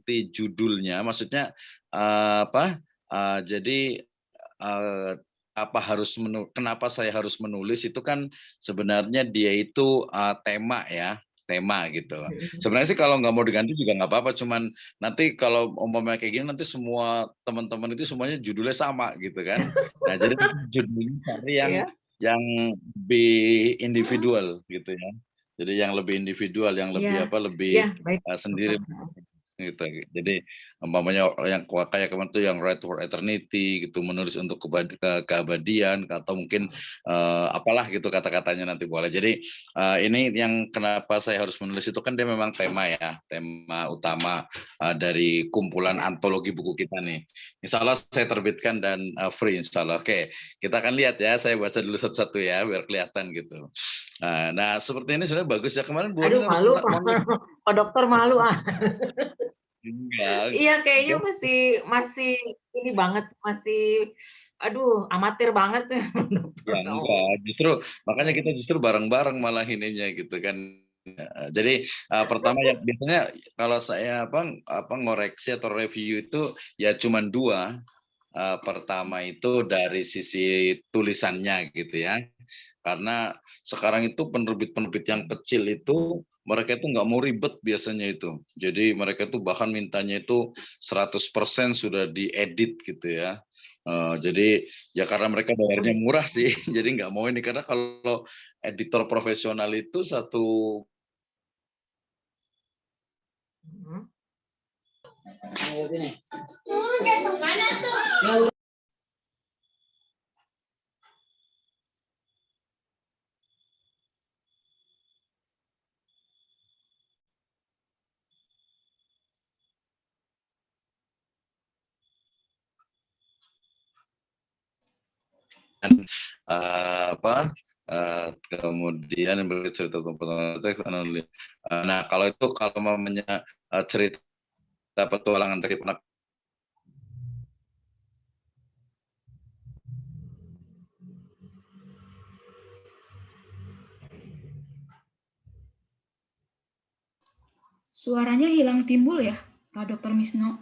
seperti judulnya, maksudnya jadi kenapa saya harus menulis itu kan sebenarnya dia itu tema ya, tema gitu. Sebenarnya sih kalau nggak mau diganti juga nggak apa-apa, cuman nanti kalau umpamanya kayak gini nanti semua teman-teman itu semuanya judulnya sama gitu kan. Nah jadi judulnya cari Iya. yang lebih individual gitu ya. Jadi yang lebih individual, yang Iya. lebih Iya, lebih baik, sendiri dokter. gitu. Jadi umpamanya yang kayak kemarin tuh yang Right for Eternity gitu, menulis untuk keabadian atau mungkin apalah gitu kata-katanya nanti boleh. Jadi ini yang kenapa saya harus menulis itu kan dia memang tema ya, tema utama dari kumpulan antologi buku kita nih. Insya Allah saya terbitkan dan free insya Allah. Oke, kita akan lihat ya, saya baca dulu satu-satu ya biar kelihatan gitu. Nah seperti ini sebenarnya bagus ya, kemarin Bu Ani Aduh malu Pak, mau Pak dokter malu ah. enggak. Iya kayaknya masih ini banget, masih aduh amatir banget ya dokter Ya ngomong. enggak, justru makanya kita justru bareng-bareng malah ininya gitu kan. Jadi pertama ya biasanya kalau saya ngoreksi atau review itu ya cuman dua. Pertama itu dari sisi tulisannya gitu ya. Karena sekarang itu penerbit-penerbit yang kecil itu mereka itu nggak mau ribet biasanya itu. Jadi mereka itu bahkan mintanya itu 100% sudah diedit gitu ya. Jadi ya karena mereka Oh bayarnya gitu. murah sih, jadi nggak mau ini karena kalau editor profesional itu satu. Mhm. Kemudian yang bercerita tentang teks. Nah kalau itu kalau mamanya cerita petualangan dari penak. Suaranya hilang timbul ya, Pak Dr. Misno.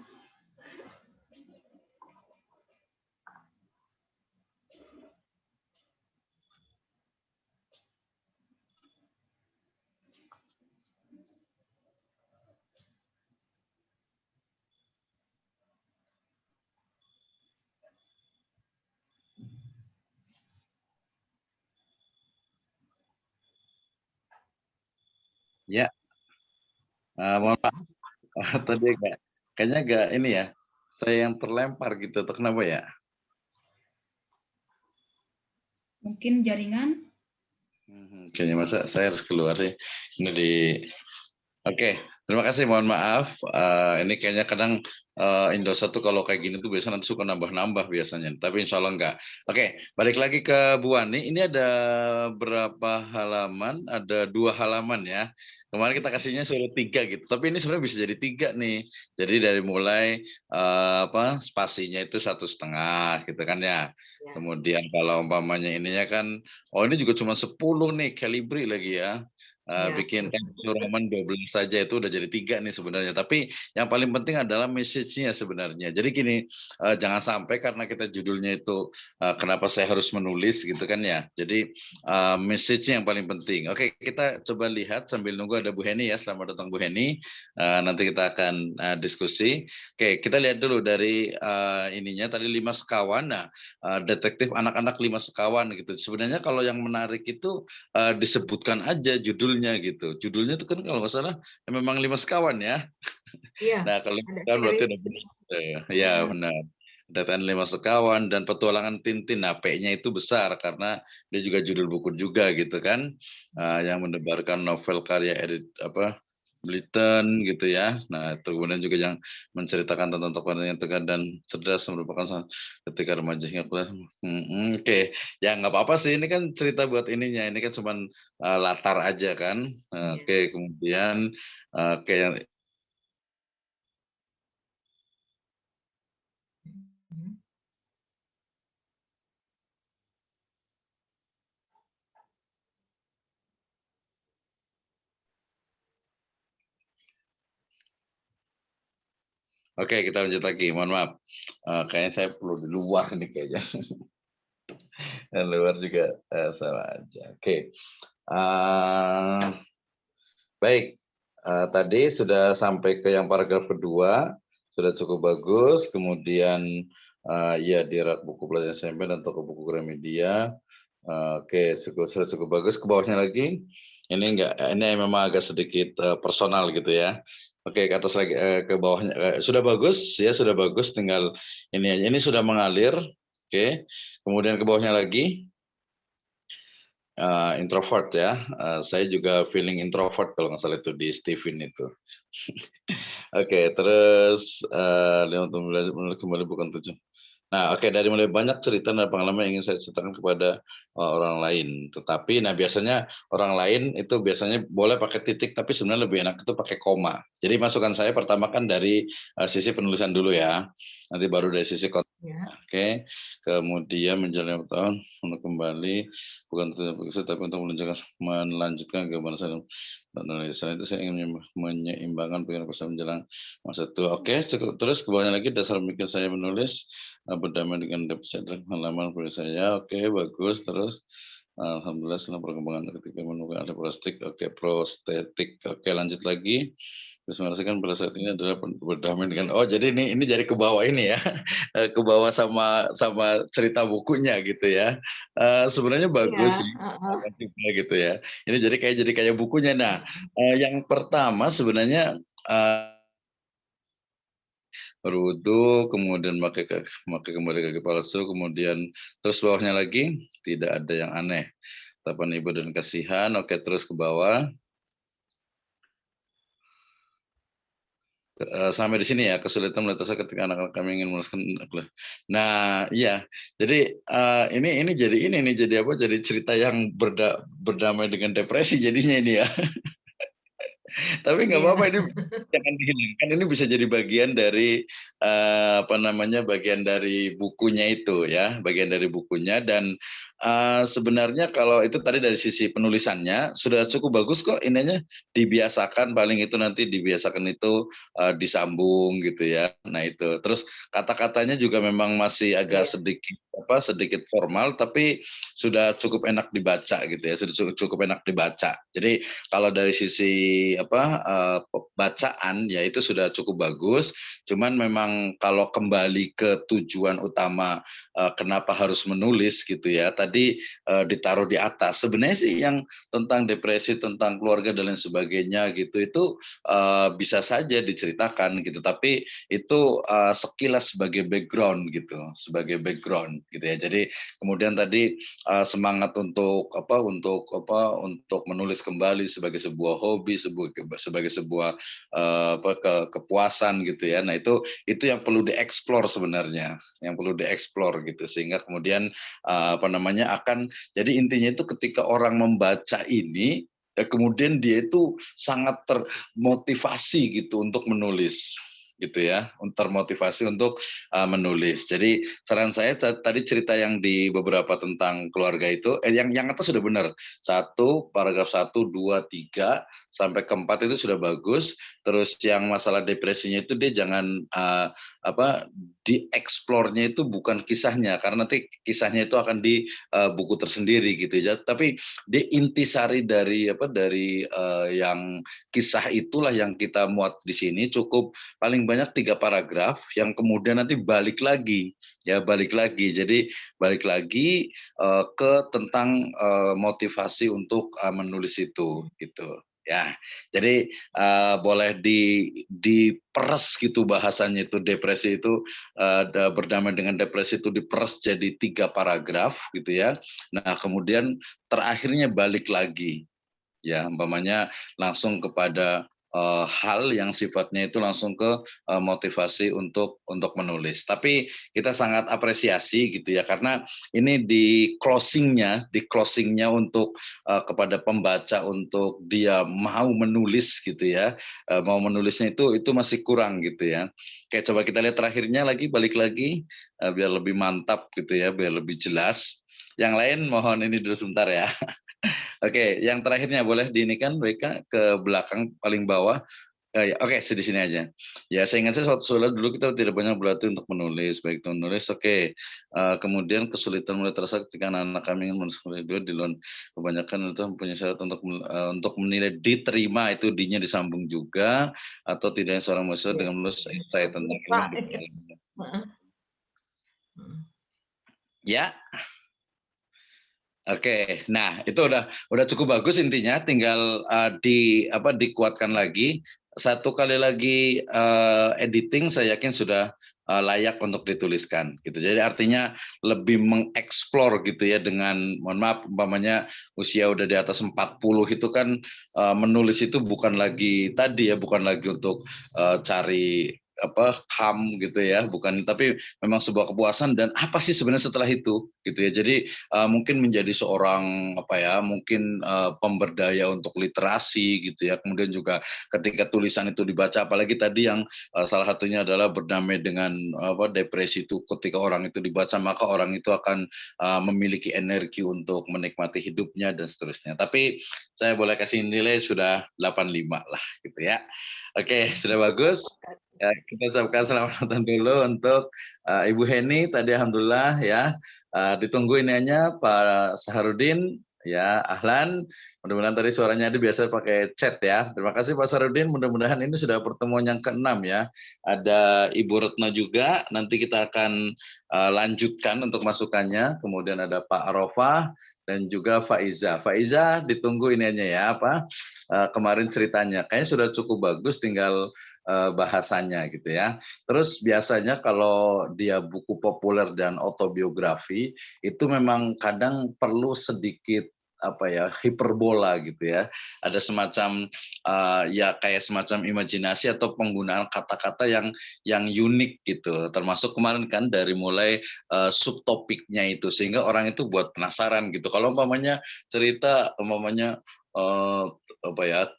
Ya, mohon maaf tadi kayaknya agak ini ya, saya yang terlempar gitu atau kenapa ya? Mungkin jaringan. Kayaknya masa saya harus keluar sih. Ini di Oke, terima kasih. Mohon maaf. Ini kayaknya kadang Indosat tuh kalau kayak gini tuh biasanya nanti suka nambah-nambah biasanya. Tapi insya Allah enggak. Oke, balik lagi ke Bu Wani. Ini ada berapa halaman? Ada 2 halaman ya. Kemarin kita kasihnya suruh 3 gitu. Tapi ini sebenarnya bisa jadi 3 nih. Jadi dari mulai spasinya itu 1,5 gitu kan ya. Ya. Kemudian kalau umpamanya ininya kan, oh ini juga cuma 10 nih, Calibri lagi ya. Ya. Bikin Roman 12 saja itu udah jadi 3 nih sebenarnya. Tapi yang paling penting adalah message-nya sebenarnya. Jadi gini, jangan sampai karena kita judulnya itu kenapa saya harus menulis gitu kan ya. Jadi message-nya yang paling penting. Oke, kita coba lihat sambil nunggu ada Bu Heni ya. Selamat datang Bu Heni. Nanti kita akan diskusi. Oke, kita lihat dulu dari ininya tadi 5 sekawan. Nah, detektif anak-anak 5 sekawan gitu. Sebenarnya kalau yang menarik itu disebutkan aja judulnya gitu. Judulnya itu kan kalau nggak salah memang 5 sekawan ya. Iya, Nah kalau ada kan berarti udah series. benar. Ya benar. Datang 5 sekawan dan petualangan Tintin. Nah P-nya itu besar karena dia juga judul buku juga gitu kan. Yang mendebarkan novel karya edit Bliton gitu ya. Nah, kemudian juga yang menceritakan tentang tokoh yang tegar dan cerdas merupakan ketika remaja hingga kuliah. Oke, ya nggak apa-apa sih. Ini kan cerita buat ininya. Ini kan cuma latar aja kan. Iya. Oke, kemudian kayak Mhm. Oke, kita lanjut lagi. Mohon maaf. Kayaknya saya perlu di luar nih kayaknya. Di luar juga sama aja. Oke. Eh, baik. Tadi sudah sampai ke yang paragraf kedua, sudah cukup bagus. Kemudian ya di rak buku pelajaran SMP dan toko buku Gramedia. Oke, sudah cukup bagus. Ke bawahnya lagi. Ini memang agak sedikit personal gitu ya. Oke, ke atas lagi ke bawahnya sudah bagus ya, sudah bagus. Tinggal ini aja. Ini sudah mengalir. Oke. Kemudian ke bawahnya lagi. Introvert ya. Saya juga feeling introvert kalau nggak salah itu di Steven itu. Oke, terus 15 menit kembali bukan 7. Nah, oke, dari mulai banyak cerita dan pengalaman yang ingin saya ceritakan kepada orang lain. Tetapi, nah biasanya orang lain itu biasanya boleh pakai titik, tapi sebenarnya lebih enak itu pakai koma. Jadi masukan saya pertama kan dari sisi penulisan dulu ya, nanti baru dari sisi konten. Ya. Oke, kemudian menjalani tahun untuk kembali bukan untuk begitu, tapi untuk melanjutkan kebangsaan penulisan itu saya ingin menyeimbangkan pikiran saya menjelang masa tua. Oke, cukup. Terus ke bawahnya lagi dasar mikir saya menulis berdamai dengan defisit halaman tulis saya. Oke, bagus. Terus alhamdulillah setelah perkembangan ketika menemukan ada prostetik. Oke, lanjut lagi. Terus merasakan pada saat ini adalah berdamai dengan jadi ini jadi ke bawah ini ya. Ke bawah sama cerita bukunya gitu ya. Sebenarnya Iya, bagus sih heeh. gitu ya. Ini jadi kayak bukunya. Nah, yang pertama sebenarnya berwudu, kemudian pakai kembali kaki palsu, kemudian terus bawahnya lagi tidak ada yang aneh. Tatapan ibu dan kasihan. Oke, terus ke bawah. Sampai di sini ya, kesulitan melintasi ketika anak-anak kami ingin menuliskan. Nah, iya. Jadi ini jadi apa? Jadi cerita yang berdamai dengan depresi jadinya ini ya. Tapi nggak Iya. apa-apa, ini jangan dihilangkan. Ini bisa jadi bagian dari bagian dari bukunya itu ya, bagian dari bukunya. Dan sebenarnya kalau itu tadi dari sisi penulisannya sudah cukup bagus kok. Ininya dibiasakan, paling itu nanti dibiasakan itu disambung gitu ya. Nah itu. Terus kata-katanya juga memang masih agak Iya. sedikit formal, tapi sudah cukup enak dibaca gitu ya. Sudah cukup enak dibaca. Jadi kalau dari sisi bacaan ya itu sudah cukup bagus. Cuman memang kalau kembali ke tujuan utama kenapa harus menulis gitu ya. Tadi ditaruh di atas. Sebenarnya sih yang tentang depresi, tentang keluarga dan lain sebagainya gitu itu bisa saja diceritakan gitu. Tapi itu sekilas sebagai background gitu, ya. Jadi kemudian tadi semangat untuk menulis kembali sebagai sebuah hobi, sebagai sebuah kepuasan gitu ya. Nah itu yang perlu dieksplor sebenarnya, yang perlu dieksplor gitu, sehingga kemudian akan jadi intinya itu ketika orang membaca ini kemudian dia itu sangat termotivasi gitu untuk menulis gitu ya, termotivasi untuk menulis. Jadi saran saya tadi cerita yang di beberapa tentang keluarga itu, yang atas sudah benar. 1, paragraf 1, 2, 3 sampai ke 4 itu sudah bagus. Terus yang masalah depresinya itu dia jangan dieksplornya itu bukan kisahnya, karena nanti kisahnya itu akan di buku tersendiri gitu ya. Tapi dia intisari dari yang kisah itulah yang kita muat di sini, cukup paling banyak 3 paragraf yang kemudian nanti balik lagi. Jadi balik lagi ke tentang motivasi untuk menulis itu gitu. Ya, jadi boleh diperes gitu bahasanya itu, depresi itu berdamai dengan depresi itu diperes jadi 3 paragraf gitu ya. Nah, kemudian terakhirnya balik lagi. Ya, umpamanya langsung kepada hal yang sifatnya itu langsung ke motivasi untuk menulis. Tapi kita sangat apresiasi gitu ya, karena ini di closingnya untuk kepada pembaca untuk dia mau menulis gitu ya, mau menulisnya itu masih kurang gitu ya. Kayak coba kita lihat terakhirnya lagi, balik lagi biar lebih mantap gitu ya, biar lebih jelas. Yang lain mohon ini dulu sebentar ya. Oke, yang terakhirnya boleh diinikan WK ke belakang paling bawah. Ya, oke, di sini aja. Ya, saya ingat saya suatu dulu kita tidak banyak berlatih untuk menulis, baik itu menulis, oke. Kemudian kesulitan mulai terasa ketika anak-anak kami ingin menulis dua di luar kebanyakan itu mempunyai syarat untuk menilai diterima itu D-nya disambung juga atau tidaknya seorang mahasiswa Iya, dengan menulis esai tentang lupa. ilmu budaya. Heeh. Mhm. Ya, oke, nah itu udah cukup bagus intinya, tinggal dikuatkan lagi. Satu kali lagi editing, saya yakin sudah layak untuk dituliskan. Gitu. Jadi artinya lebih mengeksplor gitu ya dengan, mohon maaf, umpamanya usia udah di atas 40 itu kan menulis itu bukan lagi tadi ya, bukan lagi untuk cari ham gitu ya, bukan, tapi memang sebuah kepuasan dan apa sih sebenarnya setelah itu gitu ya. Jadi mungkin menjadi seorang mungkin pemberdaya untuk literasi gitu ya. Kemudian juga ketika tulisan itu dibaca, apalagi tadi yang salah satunya adalah berdamai dengan depresi itu, ketika orang itu dibaca maka orang itu akan memiliki energi untuk menikmati hidupnya dan seterusnya. Tapi saya boleh kasih nilai sudah 85 lah gitu ya. Oke, sudah bagus. Ya, kita ucapkan selamat nonton dulu untuk Ibu Heni tadi, alhamdulillah ya. Ditunggu iniannya Pak Saharudin ya, ahlan. Mudah-mudahan tadi suaranya ada, biasa pakai chat ya. Terima kasih Pak Saharudin, mudah-mudahan ini sudah pertemuan yang ke-6 ya. Ada Ibu Retno juga, nanti kita akan lanjutkan untuk masukannya. Kemudian ada Pak Arofah dan juga Faiza. Faiza ditunggu iniannya ya, apa kemarin ceritanya. Kayaknya sudah cukup bagus, tinggal bahasanya gitu ya. Terus biasanya kalau dia buku populer dan autobiografi itu memang kadang perlu sedikit hiperbola gitu ya. Ada semacam kayak semacam imajinasi atau penggunaan kata-kata yang unik gitu. Termasuk kemarin kan dari mulai subtopiknya itu, sehingga orang itu buat penasaran gitu. Kalau umpamanya cerita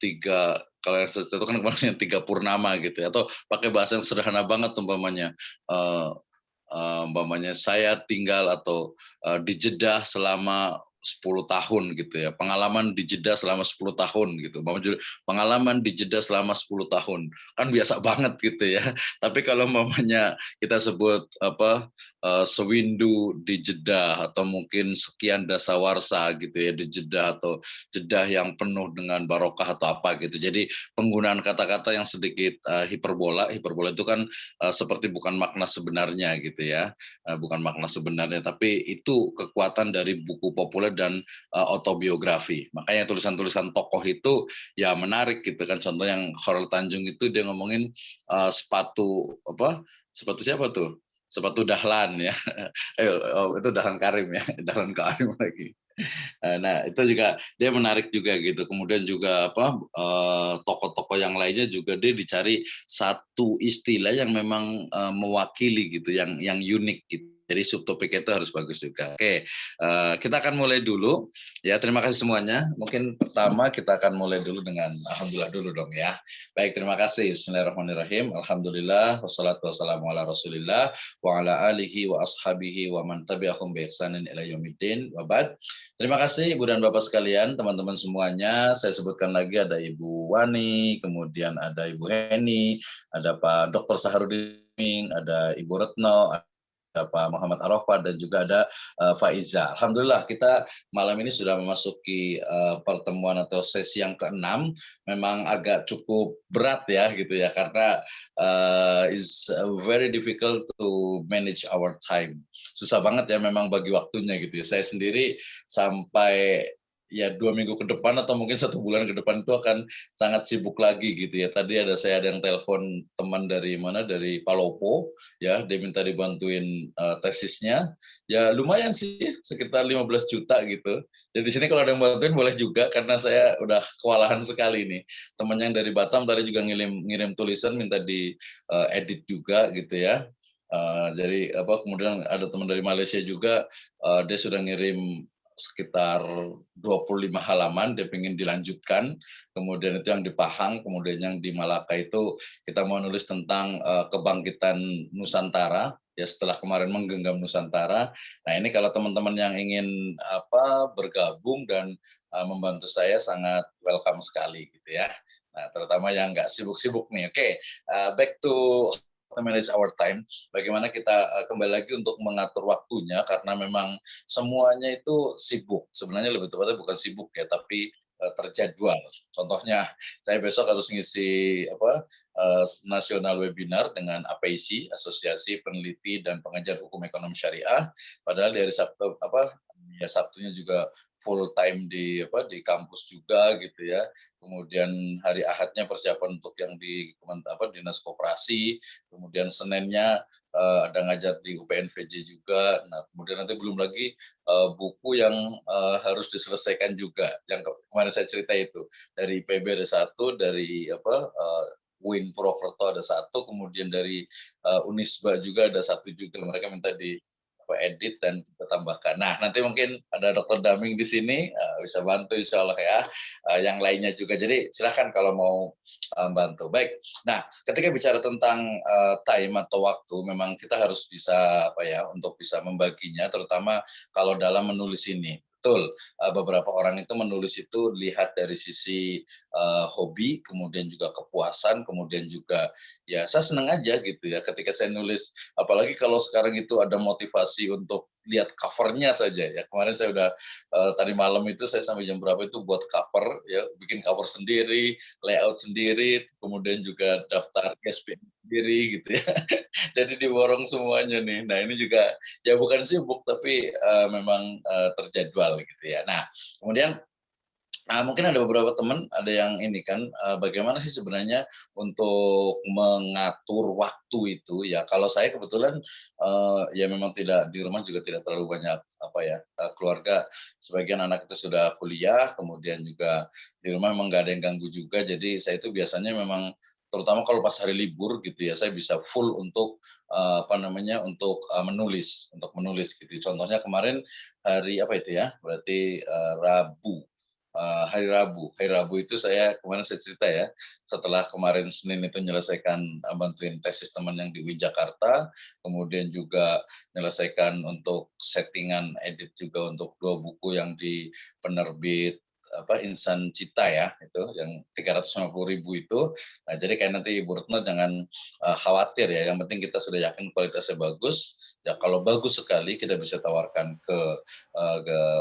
tiga, kalau yang itu kan kemarin tiga purnama gitu ya, atau pakai bahasa yang sederhana banget umpamanya saya tinggal atau di Jeddah selama 10 tahun gitu ya, pengalaman di Jeddah selama 10 tahun gitu, pengalaman di Jeddah selama 10 tahun, kan biasa banget gitu ya. Tapi kalau umpamanya kita sebut sewindu di Jeddah, atau mungkin sekian dasawarsa gitu ya di Jeddah, atau Jeddah yang penuh dengan barokah atau apa gitu. Jadi penggunaan kata-kata yang sedikit hiperbola itu kan seperti bukan makna sebenarnya gitu ya, bukan makna sebenarnya, tapi itu kekuatan dari buku populer dan autobiografi. Makanya tulisan-tulisan tokoh itu ya menarik gitu kan. Contoh yang Khairul Tanjung itu dia ngomongin sepatu siapa tuh? Sepatu Dahlan ya. Itu Dahlan Karim ya, Dahlan Karim lagi. Nah, itu juga dia menarik juga gitu. Kemudian juga tokoh-tokoh yang lainnya juga dia dicari satu istilah yang memang mewakili gitu, yang unik gitu. Jadi subtopik itu harus bagus juga. Oke, kita akan mulai dulu. Ya, terima kasih semuanya. Mungkin pertama kita akan mulai dulu dengan alhamdulillah dulu dong ya. Baik, terima kasih. Bismillahirrahmanirrahim. Alhamdulillah wassalatu wassalamu ala Rasulillah wa ala alihi wa ashabihi wa man tabi'ahum bi ihsanin ila yaumiddin. Wa ba'd. Terima kasih Ibu dan Bapak sekalian, teman-teman semuanya. Saya sebutkan lagi ada Ibu Wani, kemudian ada Ibu Heni, ada Pak Dr. Saharudin, ada Ibu Retno, ada Pak Muhammad Arofah, dan juga ada Faiza. Alhamdulillah kita malam ini sudah memasuki pertemuan atau sesi yang ke-6. Memang agak cukup berat ya gitu ya, karena it's very difficult to manage our time. Susah banget ya memang bagi waktunya gitu ya. Saya sendiri sampai ya 2 minggu ke depan atau mungkin 1 bulan ke depan itu akan sangat sibuk lagi gitu ya. Tadi saya ada yang telepon teman dari Palopo ya, dia minta dibantuin tesisnya. Ya lumayan sih, sekitar 15 juta gitu. Jadi di sini kalau ada yang bantuin boleh juga, karena saya udah kewalahan sekali nih. Teman yang dari Batam tadi juga ngirim tulisan minta di edit juga gitu ya. Jadi kemudian ada teman dari Malaysia juga, dia sudah ngirim sekitar 25 halaman, dia ingin dilanjutkan. Kemudian itu yang di Pahang, kemudian yang di Malaka itu kita mau nulis tentang kebangkitan Nusantara ya, setelah kemarin menggenggam Nusantara. Nah, ini kalau teman-teman yang ingin bergabung dan membantu saya, sangat welcome sekali gitu ya. Nah, terutama yang nggak sibuk-sibuk nih. Oke, back to manage our time. Bagaimana kita kembali lagi untuk mengatur waktunya karena memang semuanya itu sibuk. Sebenarnya lebih tepatnya bukan sibuk ya, tapi terjadwal. Contohnya, saya besok harus ngisi nasional webinar dengan APIC, Asosiasi Peneliti dan Pengajar Hukum Ekonomi Syariah. Padahal dari Sabtu ya Sabtunya juga full time di kampus juga gitu ya. Kemudian hari Ahadnya persiapan untuk yang di Dinas Koperasi, kemudian Seninnya ada ngajar di UPNVJ juga. Nah, kemudian nanti belum lagi buku yang harus diselesaikan juga. Yang kemarin saya cerita itu dari IPB ada satu, dari UIN Purwokerto ada satu, kemudian dari Unisba juga ada satu juga. Mereka minta di edit dan kita tambahkan. Nah, nanti mungkin ada Dr. Daming di sini bisa bantu insya Allah ya. Yang lainnya juga. Jadi silakan kalau mau bantu. Baik. Nah, ketika bicara tentang time atau waktu, memang kita harus bisa untuk bisa membaginya, terutama kalau dalam menulis ini. Betul, beberapa orang itu menulis itu lihat dari sisi hobi, kemudian juga kepuasan, kemudian juga ya saya senang aja gitu ya ketika saya nulis. Apalagi kalau sekarang itu ada motivasi untuk lihat covernya saja ya. Kemarin saya udah tadi malam itu saya sampai jam berapa itu buat cover ya, bikin cover sendiri, layout sendiri, kemudian juga daftar ISBN sendiri gitu ya. Jadi diborong semuanya nih. Nah, ini juga ya bukan sibuk tapi memang terjadwal gitu ya. Nah, kemudian mungkin ada beberapa teman ada yang ini kan bagaimana sih sebenarnya untuk mengatur waktu itu ya. Kalau saya kebetulan ya memang tidak di rumah juga tidak terlalu banyak keluarga. Sebagian anak itu sudah kuliah, kemudian juga di rumah memang nggak ada yang ganggu juga. Jadi saya itu biasanya memang terutama kalau pas hari libur gitu ya, saya bisa full untuk menulis gitu. Contohnya kemarin hari apa itu ya? Berarti Rabu. Hari Rabu itu kemarin saya cerita ya, setelah kemarin Senin itu menyelesaikan bantuin tesis teman yang di UIN Jakarta, kemudian juga menyelesaikan untuk settingan edit juga untuk 2 buku yang di penerbit Insan Cita ya, itu yang 350.000 itu. Nah, jadi kayak nanti Ibu Retno jangan khawatir ya, yang penting kita sudah yakin kualitasnya bagus. Ya kalau bagus sekali kita bisa tawarkan ke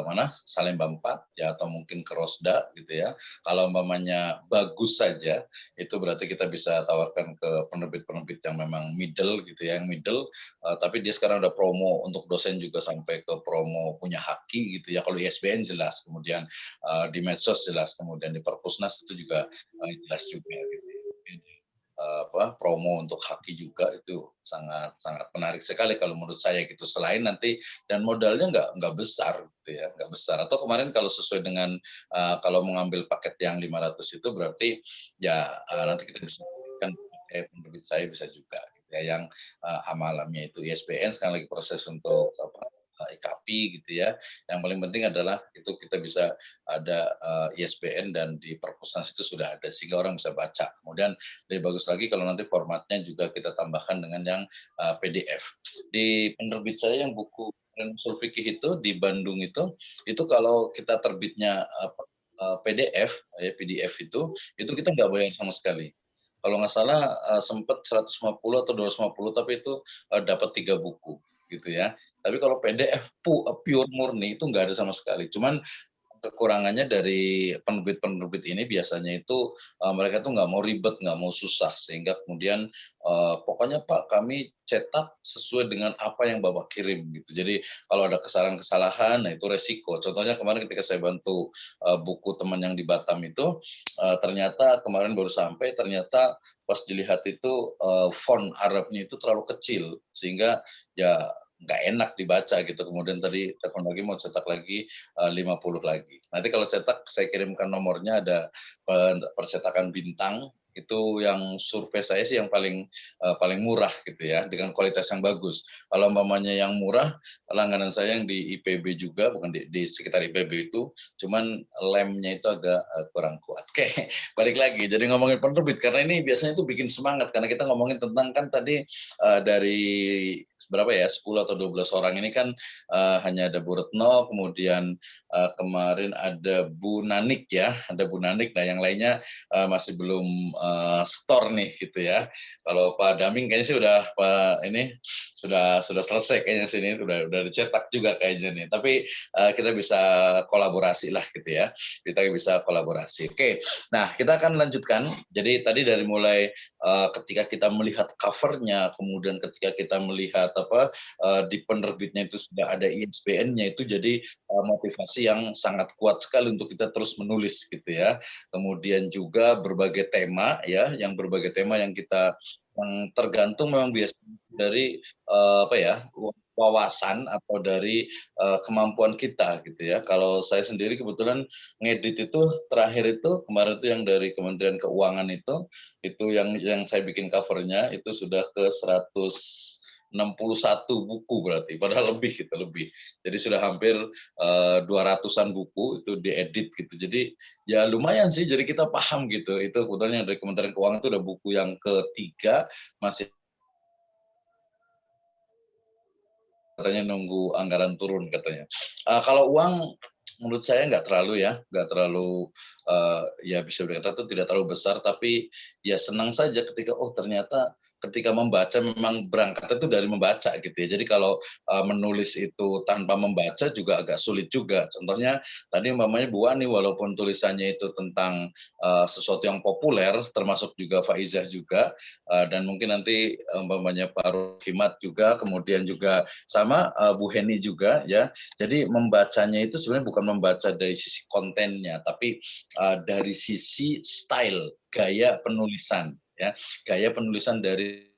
mana Salemba 4 ya, atau mungkin ke Rosda gitu ya. Kalau umpamanya bagus saja, itu berarti kita bisa tawarkan ke penerbit-penerbit yang memang middle gitu ya, yang middle. Tapi dia sekarang ada promo untuk dosen juga sampai ke promo punya haki gitu ya. Kalau ISBN jelas, kemudian di medsos jelas, kemudian di Perpusnas itu juga jelas juga gitu. Promo untuk haki juga itu sangat sangat menarik sekali kalau menurut saya gitu. Selain nanti dan modalnya nggak besar gitu ya, nggak besar. Atau kemarin kalau sesuai dengan kalau mengambil paket yang 500 itu berarti ya nanti kita bisa berikan penerbit saya bisa juga gitu ya, yang amalannya itu ISBN sekarang lagi proses untuk IKAPI gitu ya. Yang paling penting adalah itu kita bisa ada ISBN dan di Perpusnas itu sudah ada sehingga orang bisa baca. Kemudian lebih bagus lagi kalau nanti formatnya juga kita tambahkan dengan yang PDF. Di penerbit saya yang buku Usul Fikih itu di Bandung itu kalau kita terbitnya PDF itu kita nggak bayar sama sekali. Kalau nggak salah sempat 150 atau 250 tapi itu dapat 3 buku gitu ya. Tapi kalau PDF pure murni itu nggak ada sama sekali. Cuman kekurangannya dari penerbit-penerbit ini biasanya itu mereka tuh nggak mau ribet, nggak mau susah, sehingga kemudian pokoknya Pak kami cetak sesuai dengan apa yang Bapak kirim gitu. Jadi kalau ada kesalahan-kesalahan, nah itu resiko. Contohnya kemarin ketika saya bantu buku teman yang di Batam itu, ternyata kemarin baru sampai, ternyata pas dilihat itu font Arabnya itu terlalu kecil, sehingga ya nggak enak dibaca gitu. Kemudian tadi telepon lagi mau cetak lagi 50 lagi. Nanti kalau cetak saya kirimkan nomornya, ada percetakan bintang itu yang survei saya sih yang paling murah gitu ya, dengan kualitas yang bagus. Kalau umpamanya yang murah, langganan saya yang di IPB juga, bukan di sekitar IPB itu, cuman lemnya itu agak kurang kuat. Oke, balik lagi. Jadi ngomongin penerbit karena ini biasanya itu bikin semangat karena kita ngomongin tentang kan tadi dari berapa ya 10 atau 12 orang ini kan hanya ada Bu Retno, kemudian kemarin ada Bu Nanik ya, ada Bu Nanik. Nah yang lainnya masih belum store nih gitu ya. Kalau Pak Daming kayaknya sih udah ini sudah selesai kayaknya sini, udah dicetak juga kayaknya nih. Tapi kita bisa kolaborasi lah gitu ya. Kita bisa kolaborasi. Oke, nah kita akan lanjutkan. Jadi tadi dari mulai ketika kita melihat covernya, kemudian ketika kita melihat di penerbitnya itu sudah ada ISBN-nya, itu jadi motivasi yang sangat kuat sekali untuk kita terus menulis gitu ya. Kemudian juga berbagai tema ya, yang berbagai tema yang kita yang tergantung memang biasanya dari wawasan atau dari kemampuan kita gitu ya. Kalau saya sendiri kebetulan ngedit itu terakhir itu kemarin itu yang dari Kementerian Keuangan itu yang saya bikin covernya itu sudah ke 161 buku berarti, padahal lebih gitu lebih. Jadi sudah hampir 200-an buku itu diedit gitu. Jadi ya lumayan sih. Jadi kita paham gitu. Itu kebetulan yang dari Kementerian Keuangan itu udah buku yang ketiga, masih katanya nunggu anggaran turun katanya. Kalau uang menurut saya nggak terlalu ya bisa dikatakan itu tidak terlalu besar, tapi ya senang saja ketika ternyata ketika membaca memang berangkat itu dari membaca gitu ya. Jadi kalau menulis itu tanpa membaca juga agak sulit juga. Contohnya tadi umpamanya Bu Ani walaupun tulisannya itu tentang sesuatu yang populer, termasuk juga Faizah juga, dan mungkin nanti umpamanya Pak Ruhimat juga, kemudian juga sama Bu Heni juga ya. Jadi membacanya itu sebenarnya bukan membaca dari sisi kontennya, tapi dari sisi style, gaya penulisan ya. Gaya penulisan dari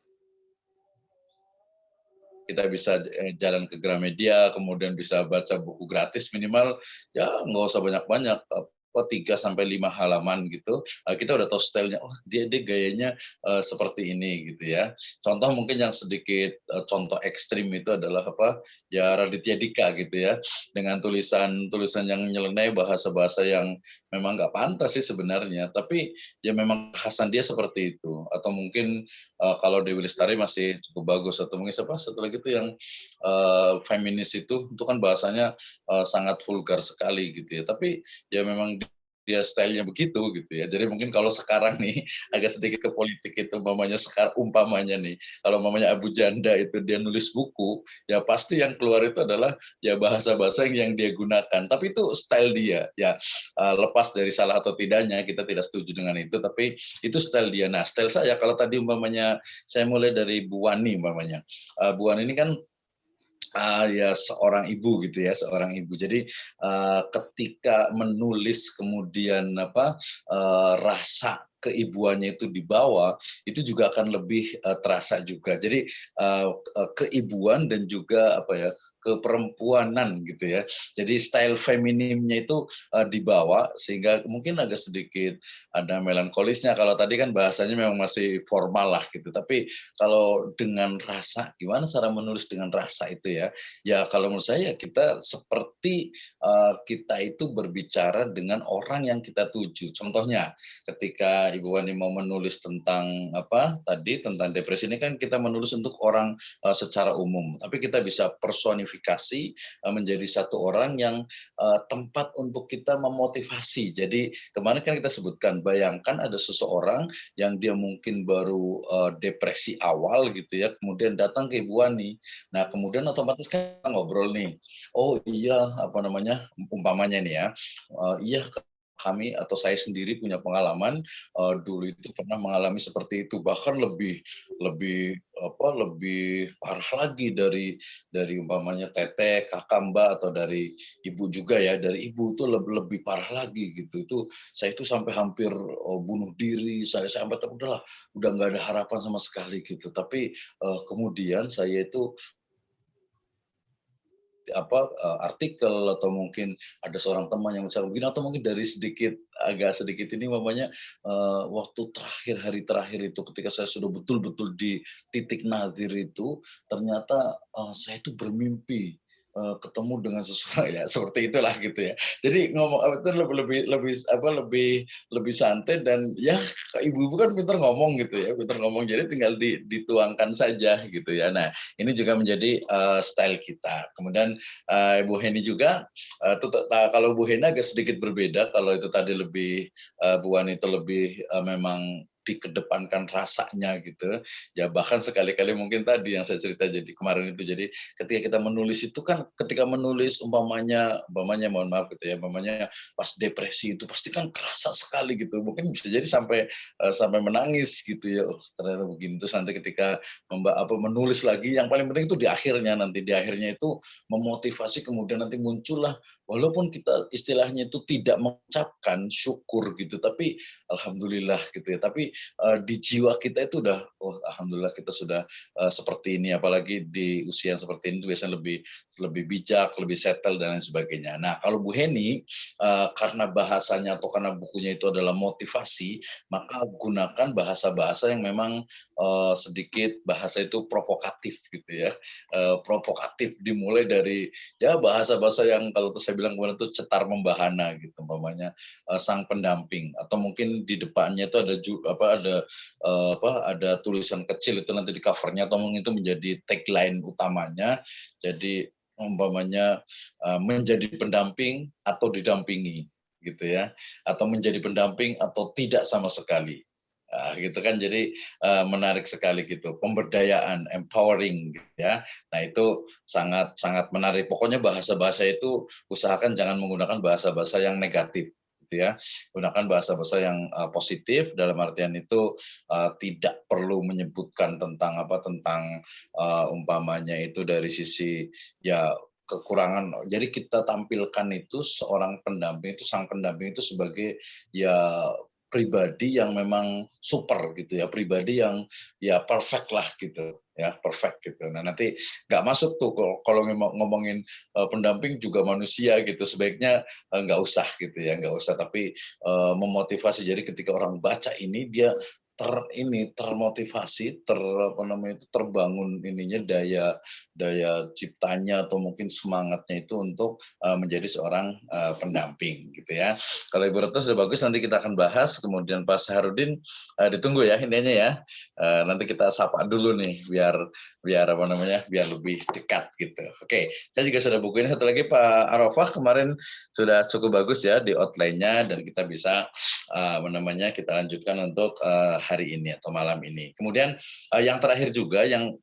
kita bisa jalan ke Gramedia, kemudian bisa baca buku gratis minimal ya nggak usah banyak-banyak, 3-5 halaman gitu. Kita udah tahu stylenya, dia gayanya seperti ini gitu ya. Contoh mungkin yang sedikit contoh ekstrim itu adalah ya Raditya Dika gitu ya, dengan tulisan yang nyeleneh, bahasa-bahasa yang memang nggak pantas sih sebenarnya, tapi ya memang khasan dia seperti itu. Atau mungkin kalau Dewi Lestari masih cukup bagus, atau mungkin satu lagi itu yang feminis itu kan bahasanya sangat vulgar sekali gitu ya. Tapi ya memang dia stylenya begitu gitu ya. Jadi mungkin kalau sekarang nih agak sedikit ke politik itu umpamanya nih, kalau umpamanya Abu Janda itu dia nulis buku, ya pasti yang keluar itu adalah ya bahasa-bahasa yang dia gunakan. Tapi itu style dia. Ya lepas dari salah atau tidaknya kita tidak setuju dengan itu, tapi itu style dia. Nah, style saya kalau tadi umpamanya saya mulai dari Bu Wani umpamanya. Bu Wani ini kan ya seorang ibu gitu ya, seorang ibu. Jadi ketika menulis kemudian rasa keibuannya itu dibawa, itu juga akan lebih terasa juga. Jadi keibuan dan juga keperempuanan gitu ya. Jadi style feminimnya itu dibawa sehingga mungkin agak sedikit ada melankolisnya. Kalau tadi kan bahasanya memang masih formal lah gitu. Tapi kalau dengan rasa, gimana cara menulis dengan rasa itu ya? Ya kalau menurut saya kita seperti kita itu berbicara dengan orang yang kita tuju. Contohnya ketika Ibu Wani mau menulis tentang tentang depresi ini kan kita menulis untuk orang secara umum, tapi kita bisa personifikasi menjadi satu orang yang tempat untuk kita memotivasi. Jadi kemarin kan kita sebutkan, bayangkan ada seseorang yang dia mungkin baru depresi awal gitu ya, kemudian datang ke Ibu Wani. Nah, kemudian otomatis kan ngobrol nih. Oh iya, umpamanya nih ya. Iya, kami atau saya sendiri punya pengalaman dulu itu pernah mengalami seperti itu, bahkan lebih parah lagi dari umpamanya teteh, kakak, mbak, atau dari ibu juga ya. Dari ibu itu lebih parah lagi gitu. Itu saya itu sampai hampir bunuh diri, saya sampai udah nggak ada harapan sama sekali gitu. Tapi kemudian saya itu artikel atau mungkin ada seorang teman yang bicara begini, atau mungkin dari agak sedikit ini waktu hari terakhir itu ketika saya sudah betul-betul di titik nadir itu, ternyata saya itu bermimpi ketemu dengan seseorang ya seperti itulah gitu ya. Jadi ngomong itu lebih santai dan ya ibu-ibu kan pintar ngomong gitu ya, pintar ngomong jadi tinggal dituangkan saja gitu ya. Nah, ini juga menjadi style kita. Kemudian Ibu Heni juga kalau Bu Heni agak sedikit berbeda kalau itu tadi lebih Bu Wan itu lebih memang dikedepankan rasanya gitu ya, bahkan sekali-kali mungkin tadi yang saya cerita jadi kemarin itu, jadi ketika kita menulis itu kan ketika menulis umpamanya mohon maaf gitu ya, umpamanya pas depresi itu pasti kan kerasa sekali gitu, mungkin bisa jadi sampai menangis gitu ya, oh ternyata begini. Terus nanti ketika menulis lagi, yang paling penting itu di akhirnya, nanti di akhirnya itu memotivasi, kemudian nanti muncullah, walaupun kita istilahnya itu tidak mengucapkan syukur gitu, tapi alhamdulillah gitu ya, tapi di jiwa kita itu udah, oh alhamdulillah kita sudah seperti ini, apalagi di usia yang seperti ini biasanya lebih bijak, lebih settle dan lain sebagainya. Nah, kalau Bu Heni karena bahasanya atau karena bukunya itu adalah motivasi, maka gunakan bahasa-bahasa yang memang sedikit bahasa itu provokatif gitu ya. Provokatif dimulai dari ya bahasa-bahasa yang kalau saya bilang kemarin itu cetar membahana gitu, umpamanya sang pendamping, atau mungkin di depannya itu ada tulisan kecil itu nanti di covernya, atau mungkin itu menjadi tagline utamanya. Jadi umpamanya menjadi pendamping atau didampingi gitu ya, atau menjadi pendamping atau tidak sama sekali. Nah, gitu kan, jadi menarik sekali gitu, pemberdayaan, empowering gitu ya. Nah, itu sangat sangat menarik. Pokoknya bahasa-bahasa itu usahakan jangan menggunakan bahasa-bahasa yang negatif gitu ya. Gunakan bahasa-bahasa yang positif, dalam artian itu tidak perlu menyebutkan tentang umpamanya itu dari sisi ya kekurangan. Jadi kita tampilkan itu seorang pendamping itu, sang pendamping itu sebagai ya pribadi yang memang super gitu ya, pribadi yang ya perfect lah gitu ya, perfect gitu. Nah, nanti nggak masuk tuh kalau ngomongin pendamping juga manusia gitu, sebaiknya nggak usah gitu ya, nggak usah, tapi memotivasi. Jadi ketika orang baca ini dia termotivasi, terbangun ininya, daya ciptanya atau mungkin semangatnya itu untuk menjadi seorang pendamping gitu ya. Kalau Ibu Retno sudah bagus, nanti kita akan bahas. Kemudian Pak Saharudin ditunggu ya intinya ya. Nanti kita sapa dulu nih biar biar lebih dekat gitu. Oke, saya juga sudah bukuin satu lagi Pak Arafah, kemarin sudah cukup bagus ya di outline-nya, dan kita bisa kita lanjutkan untuk hari ini atau malam ini. Kemudian yang terakhir juga yang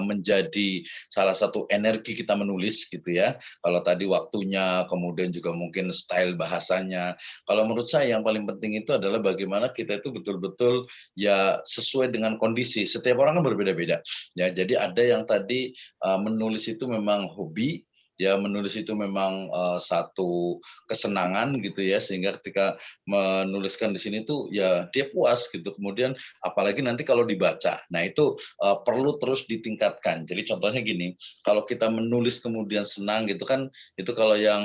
menjadi salah satu energi kita menulis gitu ya. Kalau tadi waktunya, kemudian juga mungkin style bahasanya. Kalau menurut saya yang paling penting itu adalah bagaimana kita itu betul-betul ya sesuai dengan kondisi. Setiap orang kan berbeda-beda. Ya, jadi ada yang tadi menulis itu memang hobi, ya menulis itu memang satu kesenangan gitu ya, sehingga ketika menuliskan di sini tuh ya dia puas gitu. Kemudian apalagi nanti kalau dibaca, nah itu perlu terus ditingkatkan. Jadi contohnya gini, kalau kita menulis kemudian senang gitu kan, itu kalau yang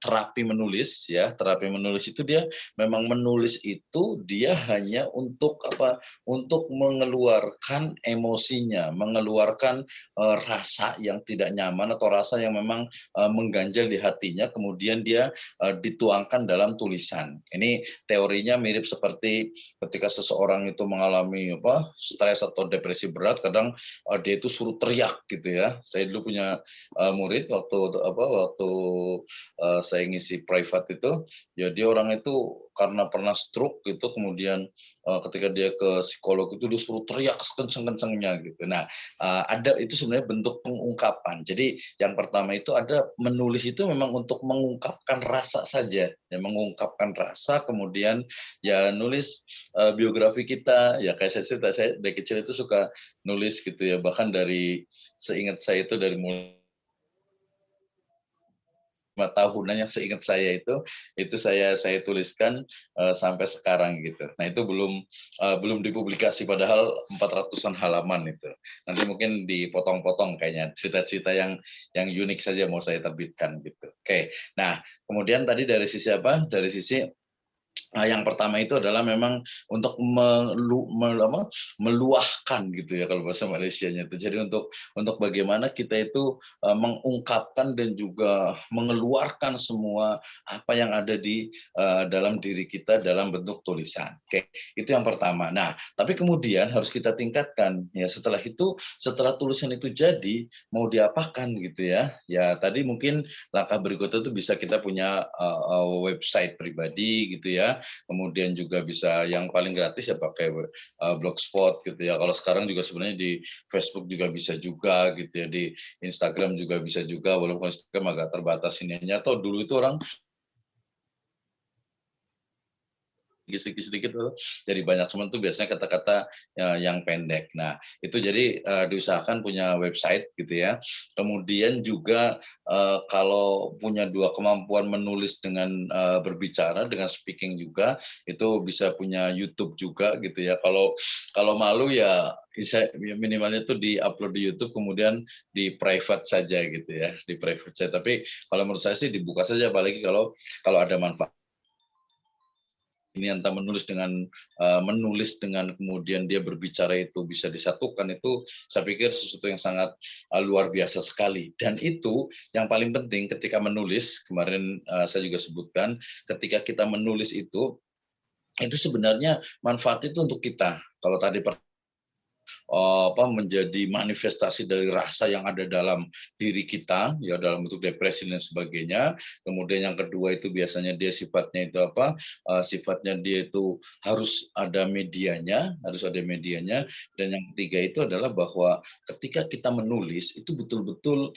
terapi menulis ya, terapi menulis itu dia memang menulis itu dia hanya untuk untuk mengeluarkan emosinya, mengeluarkan rasa yang tidak nyaman atau rasa yang memang mengganjal di hatinya, kemudian dia dituangkan dalam tulisan. Ini teorinya mirip seperti ketika seseorang itu mengalami stres atau depresi berat, kadang dia itu suruh teriak gitu ya. Saya dulu punya murid waktu saya ngisi private itu, ya dia orang itu karena pernah stroke gitu, kemudian ketika dia ke psikolog itu disuruh teriak sekenceng-kencengnya gitu. Nah, ada itu sebenarnya bentuk pengungkapan. Jadi yang pertama itu ada menulis itu memang untuk mengungkapkan rasa saja, ya mengungkapkan rasa, kemudian ya nulis biografi kita. Ya kayak saya dari kecil itu suka nulis gitu ya, bahkan dari seingat saya itu dari mulai 5 tahunan yang seingat saya itu saya tuliskan sampai sekarang gitu. Nah, itu belum dipublikasi padahal 400-an halaman itu. Nanti mungkin dipotong-potong kayaknya cerita-cerita yang unik saja mau saya terbitkan gitu. Oke. Nah, kemudian tadi dari sisi Nah, yang pertama itu adalah memang untuk meluahkan gitu ya kalau bahasa Malaysianya itu. Jadi untuk bagaimana kita itu mengungkapkan dan juga mengeluarkan semua apa yang ada di dalam diri kita dalam bentuk tulisan. Oke, itu yang pertama. Nah, tapi kemudian harus kita tingkatkan ya setelah tulisan itu jadi mau diapakan gitu ya. Ya tadi mungkin langkah berikutnya itu bisa kita punya website pribadi gitu ya. Kemudian juga bisa yang paling gratis ya pakai Blogspot gitu ya. Kalau sekarang juga sebenarnya di Facebook juga bisa juga gitu ya, di Instagram juga bisa juga, walaupun Instagram agak terbatas ininya. Atau dulu itu orang sedikit-sedikit jadi banyak, cuman tuh biasanya kata-kata yang pendek. Nah, itu jadi diusahakan punya website gitu ya. Kemudian juga kalau punya dua kemampuan menulis dengan berbicara, dengan speaking juga, itu bisa punya YouTube juga gitu ya. Kalau malu ya bisa minimalnya tuh di-upload di YouTube, kemudian di private saja gitu ya, di private saja. Tapi kalau menurut saya sih dibuka saja, apalagi kalau ada manfaat. Ini entah menulis dengan kemudian dia berbicara itu bisa disatukan, itu saya pikir sesuatu yang sangat luar biasa sekali. Dan itu yang paling penting ketika menulis, kemarin saya juga sebutkan, ketika kita menulis itu sebenarnya manfaat itu untuk kita. Kalau tadi menjadi manifestasi dari rasa yang ada dalam diri kita ya, dalam bentuk depresi dan sebagainya. Kemudian yang kedua itu biasanya dia sifatnya itu sifatnya dia itu harus ada medianya, dan yang ketiga itu adalah bahwa ketika kita menulis itu betul-betul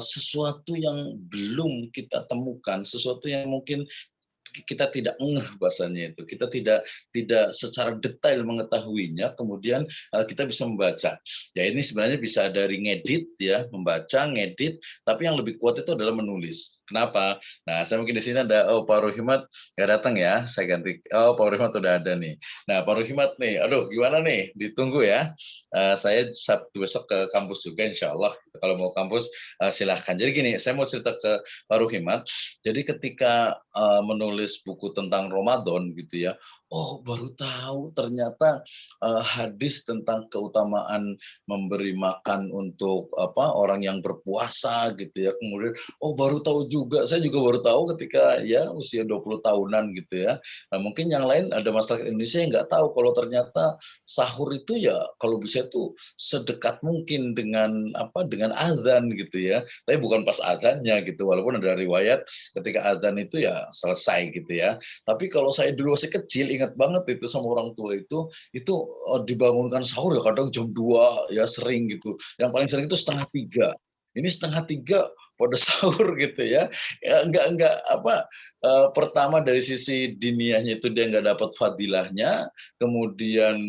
sesuatu yang belum kita temukan, sesuatu yang mungkin kita tidak ngeh bahasanya itu, kita tidak secara detail mengetahuinya, kemudian kita bisa membaca. Ya ini sebenarnya bisa dari ngedit ya, membaca, ngedit, tapi yang lebih kuat itu adalah menulis. Kenapa? Nah, saya mungkin di sini ada Pak Rohimat nggak datang ya, saya ganti. Pak Rohimat udah ada nih. Nah, Pak Rohimat nih, aduh gimana nih? Ditunggu ya. Saya Sabtu besok ke kampus juga, insya Allah. Kalau mau kampus silahkan. Jadi gini, saya mau cerita ke Pak Rohimat. Jadi ketika menulis buku tentang Ramadan gitu ya, baru tahu ternyata hadis tentang keutamaan memberi makan untuk orang yang berpuasa gitu ya. Kemudian baru tahu juga, saya juga baru tahu ketika ya usia 20 tahunan gitu ya. Nah, mungkin yang lain ada masyarakat Indonesia yang nggak tahu kalau ternyata sahur itu ya kalau bisa itu sedekat mungkin dengan azan gitu ya. Tapi bukan pas azannya gitu, walaupun ada riwayat ketika azan itu ya selesai gitu ya. Tapi kalau saya dulu masih kecil ingat banget itu sama orang tua itu dibangunkan sahur ya kadang jam 2 ya sering gitu. Yang paling sering itu 2:30. Ini 2:30 pada sahur gitu ya. Ya enggak pertama dari sisi diniahnya itu dia nggak dapat fadilahnya, kemudian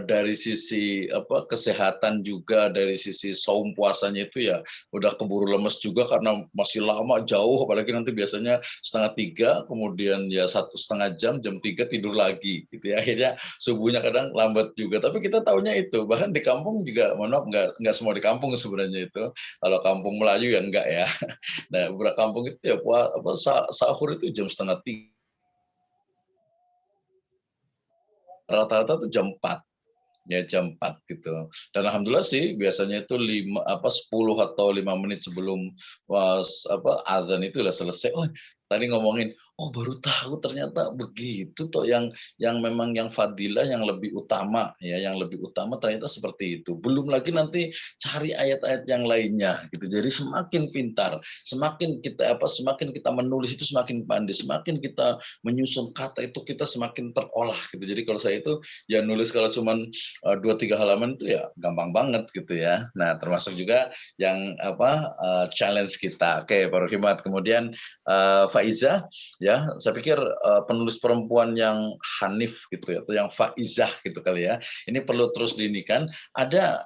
dari sisi kesehatan juga, dari sisi saum puasanya itu ya udah keburu lemes juga karena masih lama jauh, apalagi nanti biasanya 2:30, kemudian ya 1,5 jam, jam 3 tidur lagi gitu ya, akhirnya subuhnya kadang lambat juga. Tapi kita tahunya itu bahkan di kampung juga, mohon maaf, nggak semua di kampung sebenarnya itu. Kalau kampung Melayu ya enggak ya. Nah beberapa kampung itu ya sahur itu jam 2:30, rata-rata tuh jam 4 ya, jam 4 gitu. Dan alhamdulillah sih biasanya itu 10 atau 5 menit sebelum azan itu udah selesai. Tadi ngomongin, baru tahu ternyata begitu toh yang memang yang fadilah yang lebih utama ya, yang lebih utama ternyata seperti itu. Belum lagi nanti cari ayat-ayat yang lainnya gitu. Jadi semakin pintar, semakin kita menulis itu semakin pandai, semakin kita menyusun kata itu kita semakin terolah gitu. Jadi kalau saya itu ya nulis kalau cuman 2-3 halaman itu ya gampang banget gitu ya. Nah, termasuk juga yang challenge kita. Oke, Pak Rohimat. Kemudian Faiza, ya, saya pikir penulis perempuan yang hanif gitu ya, atau yang faizah gitu kali ya. Ini perlu terus diinikan. Ada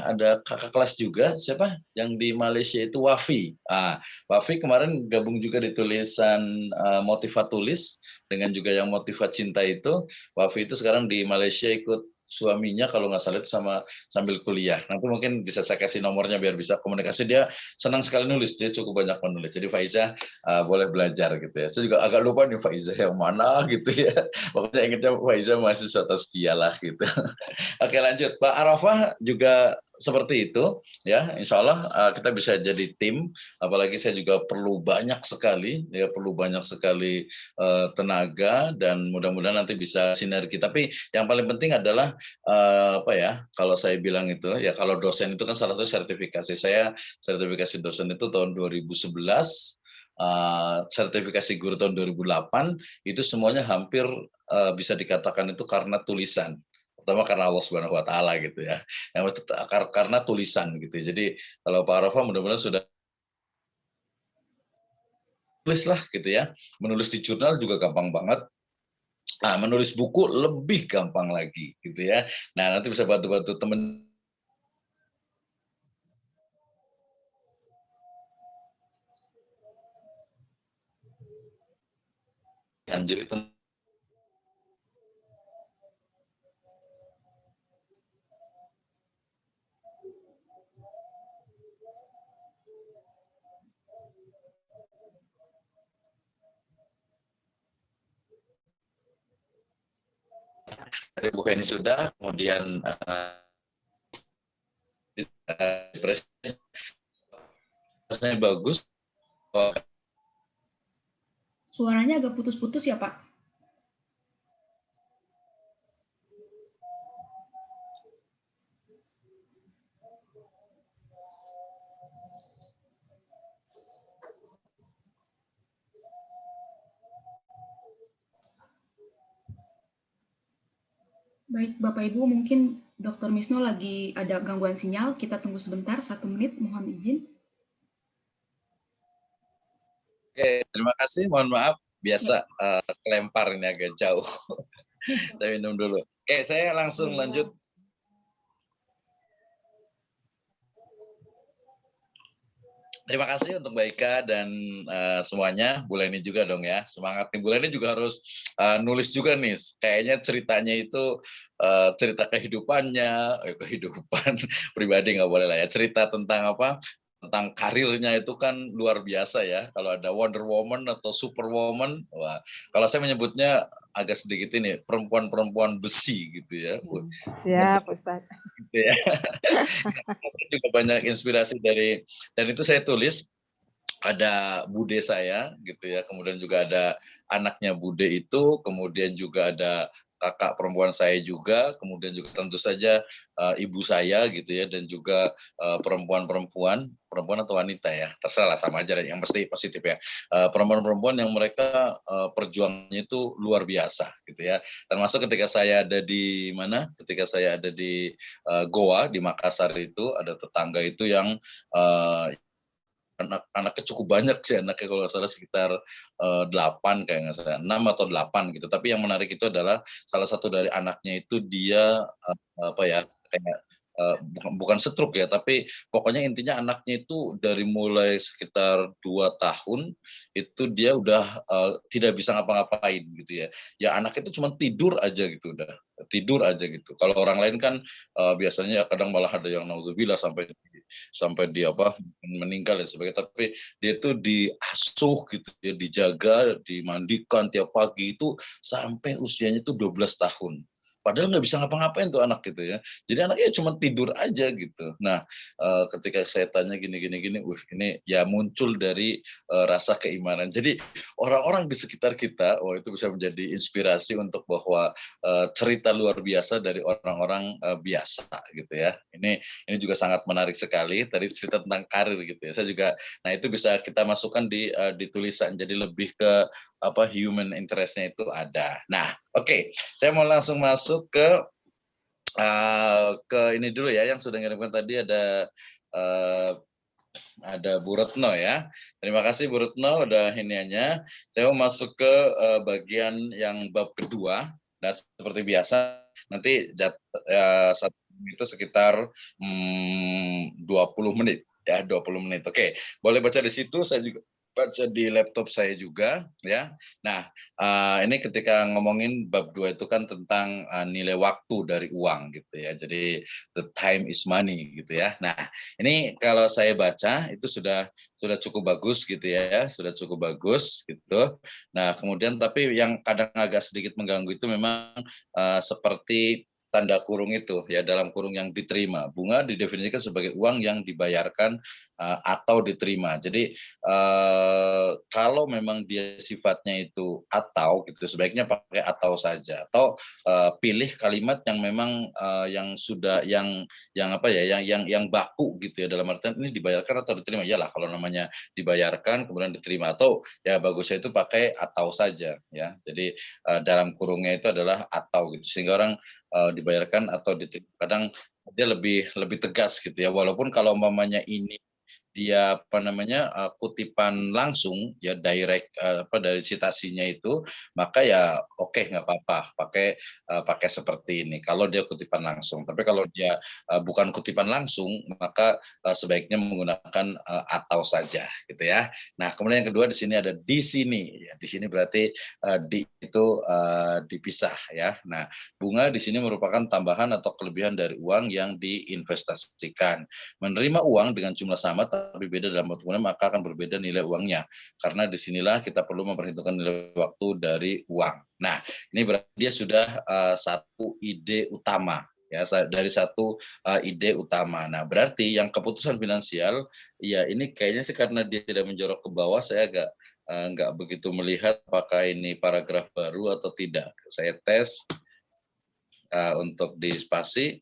ada kakak kelas juga, siapa? Yang di Malaysia itu Wafi. Wafi kemarin gabung juga di tulisan Motivat Tulis dengan juga yang Motivat Cinta itu. Wafi itu sekarang di Malaysia ikut suaminya kalau nggak salah itu sambil kuliah. Nanti mungkin bisa saya kasih nomornya biar bisa komunikasi. Dia senang sekali nulis, dia cukup banyak menulis. Jadi Faiza boleh belajar gitu ya. Saya juga agak lupa nih Faiza yang mana gitu ya. Pokoknya ingatnya Faiza mahasiswa Taskia lah gitu. Oke lanjut, Pak Arafah juga seperti itu ya. Insya Allah kita bisa jadi tim. Apalagi saya juga perlu banyak sekali tenaga dan mudah-mudahan nanti bisa sinergi. Tapi yang paling penting adalah apa ya? Kalau saya bilang itu ya, kalau dosen itu kan salah satu sertifikasi saya, sertifikasi dosen itu tahun 2011. Sertifikasi guru tahun 2008 itu semuanya hampir bisa dikatakan itu karena tulisan. Pertama karena Allah Subhanahu Wa Taala gitu ya, yang karena tulisan gitu. Jadi kalau Pak Arafah mudah-mudahan sudah tulis lah gitu ya, menulis di jurnal juga gampang banget. Menulis buku lebih gampang lagi gitu ya. Nah nanti bisa bantu-bantu temen. Jadi dari buku ini sudah, kemudian presentasinya bagus. Suaranya agak putus-putus ya, Pak. Baik, Bapak Ibu, mungkin Dr. Misno lagi ada gangguan sinyal. Kita tunggu sebentar, 1 menit, mohon izin. Oke, terima kasih. Mohon maaf, biasa kelempar ini agak jauh. Saya minum dulu. Oke, saya langsung lanjut. Terima kasih untuk Mbak Ika dan semuanya. Bu Leni juga dong ya. Semangat nih. Bu Leni juga harus nulis juga nih. Kayaknya ceritanya itu cerita kehidupannya, kehidupan pribadi nggak boleh lah ya. Cerita tentang apa? Tentang karirnya itu kan luar biasa ya. Kalau ada Wonder Woman atau Superwoman, wah. Kalau saya menyebutnya agak sedikit ini perempuan-perempuan besi gitu ya. Siap, Ustaz. Gitu ya. Saya juga banyak inspirasi dari, dan itu saya tulis, ada bude saya gitu ya, kemudian juga ada anaknya bude itu, kemudian juga ada kakak perempuan saya juga, kemudian juga tentu saja ibu saya gitu ya, dan juga perempuan atau wanita ya, terserah lah sama aja, yang pasti positif ya, perempuan-perempuan yang mereka perjuangannya itu luar biasa gitu ya, termasuk ketika saya ada di mana, ketika saya ada di Goa di Makassar itu ada tetangga itu yang anak-anaknya cukup banyak sih, anaknya kalau nggak salah sekitar 8 kayak nggak salah, 6 atau 8 gitu. Tapi yang menarik itu adalah salah satu dari anaknya itu dia apa ya, kayak bukan stroke ya, tapi pokoknya intinya anaknya itu dari mulai sekitar 2 tahun itu dia udah tidak bisa ngapa-ngapain gitu ya. Ya anaknya itu cuma tidur aja gitu, udah tidur aja gitu. Kalau orang lain kan biasanya kadang malah ada yang naudzubillah sampai dia apa meninggal dan sebagainya, tapi dia tuh diasuh gitu ya, dijaga, dimandikan tiap pagi itu sampai usianya tuh 12 tahun. Padahal nggak bisa ngapa-ngapain tuh anak gitu ya. Jadi anaknya cuma tidur aja gitu. Nah, ketika saya tanya gini, ini ya muncul dari rasa keimanan. Jadi orang-orang di sekitar kita, itu bisa menjadi inspirasi untuk bahwa cerita luar biasa dari orang-orang biasa gitu ya. Ini juga sangat menarik sekali. Tadi cerita tentang karir gitu ya. Saya juga, nah itu bisa kita masukkan di tulisan. Jadi lebih ke apa human interest-nya itu ada. Nah, oke. Saya mau langsung masuk ke ini dulu ya, yang sudah ngirimkan tadi ada Bu Retno ya. Terima kasih Bu Retno udah iniannya. Saya mau masuk ke bagian yang bab kedua. Dan seperti biasa nanti satu itu sekitar 20 menit ya, 20 menit. Oke, boleh baca di situ. Saya juga baca di laptop saya juga ya. Nah, ini ketika ngomongin bab 2 itu kan tentang nilai waktu dari uang gitu ya. Jadi the time is money gitu ya. Nah, ini kalau saya baca itu sudah cukup bagus gitu ya, sudah cukup bagus gitu. Nah, kemudian tapi yang kadang agak sedikit mengganggu itu memang seperti tanda kurung itu ya, dalam kurung yang diterima. Bunga didefinisikan sebagai uang yang dibayarkan atau diterima. Jadi kalau memang dia sifatnya itu atau gitu, sebaiknya pakai atau saja, atau pilih kalimat yang memang yang sudah yang apa ya, yang baku gitu ya, dalam artian ini dibayarkan atau diterima. Iyalah kalau namanya dibayarkan kemudian diterima, atau ya bagusnya itu pakai atau saja ya. Jadi dalam kurungnya itu adalah atau gitu, sehingga orang dibayarkan atau diterima. Kadang dia lebih tegas gitu ya, walaupun kalau umpamanya ini dia apa namanya kutipan langsung ya, direct dari citasinya itu, maka ya oke, nggak apa-apa pakai seperti ini kalau dia kutipan langsung. Tapi kalau dia bukan kutipan langsung, maka sebaiknya menggunakan atau saja gitu ya. Nah, kemudian yang kedua di sini ada di sini ya. Di sini berarti di itu dipisah ya. Nah, bunga di sini merupakan tambahan atau kelebihan dari uang yang diinvestasikan. Menerima uang dengan jumlah sama tapi beda dalam waktu, maka akan berbeda nilai uangnya. Karena disinilah kita perlu memperhitungkan nilai waktu dari uang. Nah, ini berarti dia sudah satu ide utama ya, dari satu ide utama. Nah, berarti yang keputusan finansial, ya ini kayaknya sih karena dia tidak menjorok ke bawah, saya agak nggak begitu melihat apakah ini paragraf baru atau tidak. Saya tes untuk di spasi.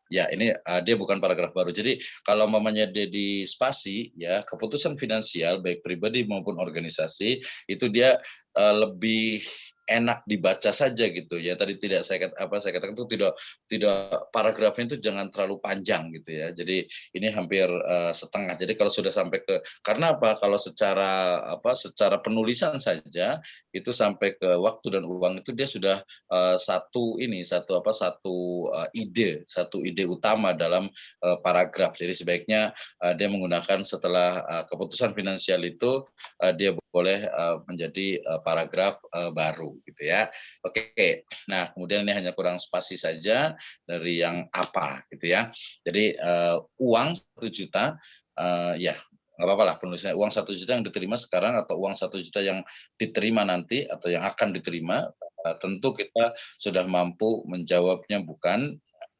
Ya, ini dia bukan paragraf baru. Jadi kalau mamanya dia di spasi, ya keputusan finansial baik pribadi maupun organisasi itu dia lebih enak dibaca saja gitu ya. Tadi tidak saya katakan itu tidak paragrafnya itu jangan terlalu panjang gitu ya. Jadi ini hampir setengah. Jadi kalau sudah sampai ke, karena apa? Kalau secara penulisan saja itu sampai ke waktu dan uang itu dia sudah satu ide utama dalam paragraf. Jadi sebaiknya dia menggunakan setelah keputusan finansial itu dia boleh menjadi paragraf baru gitu ya. Oke. Nah, kemudian ini hanya kurang spasi saja dari yang apa gitu ya. Jadi uang 1 juta ya nggak apa-apa lah penulisannya, uang 1 juta yang diterima sekarang atau uang 1 juta yang diterima nanti atau yang akan diterima, tentu kita sudah mampu menjawabnya, bukan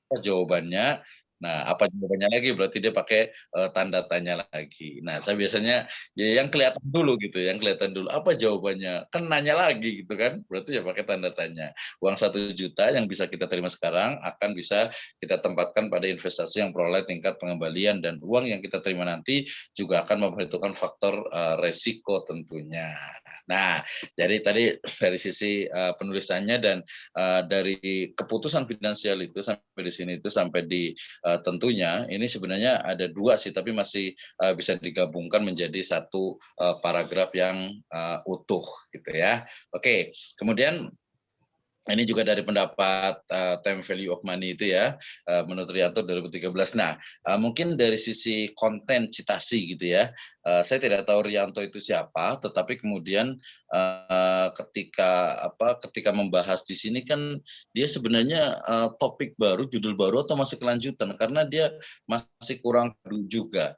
apa jawabannya. Nah, apa jawabannya lagi berarti dia pakai tanda tanya lagi. Nah, saya biasanya ya yang kelihatan dulu gitu, yang kelihatan dulu apa jawabannya. Kan nanya lagi gitu kan, berarti ya pakai tanda tanya. Uang 1 juta yang bisa kita terima sekarang akan bisa kita tempatkan pada investasi yang peroleh tingkat pengembalian, dan uang yang kita terima nanti juga akan memperhitungkan faktor resiko tentunya. Nah, jadi tadi dari sisi penulisannya dan dari keputusan finansial itu sampai di sini itu sampai di tentunya ini sebenarnya ada 2 sih, tapi masih bisa digabungkan menjadi satu paragraf yang utuh gitu ya. Oke, kemudian ini juga dari pendapat time value of money itu ya, menurut Rianto 2013. Nah, mungkin dari sisi konten citasi gitu ya, saya tidak tahu Rianto itu siapa, tetapi kemudian ketika membahas di sini kan dia sebenarnya topik baru, judul baru atau masih kelanjutan, karena dia masih kurang juga.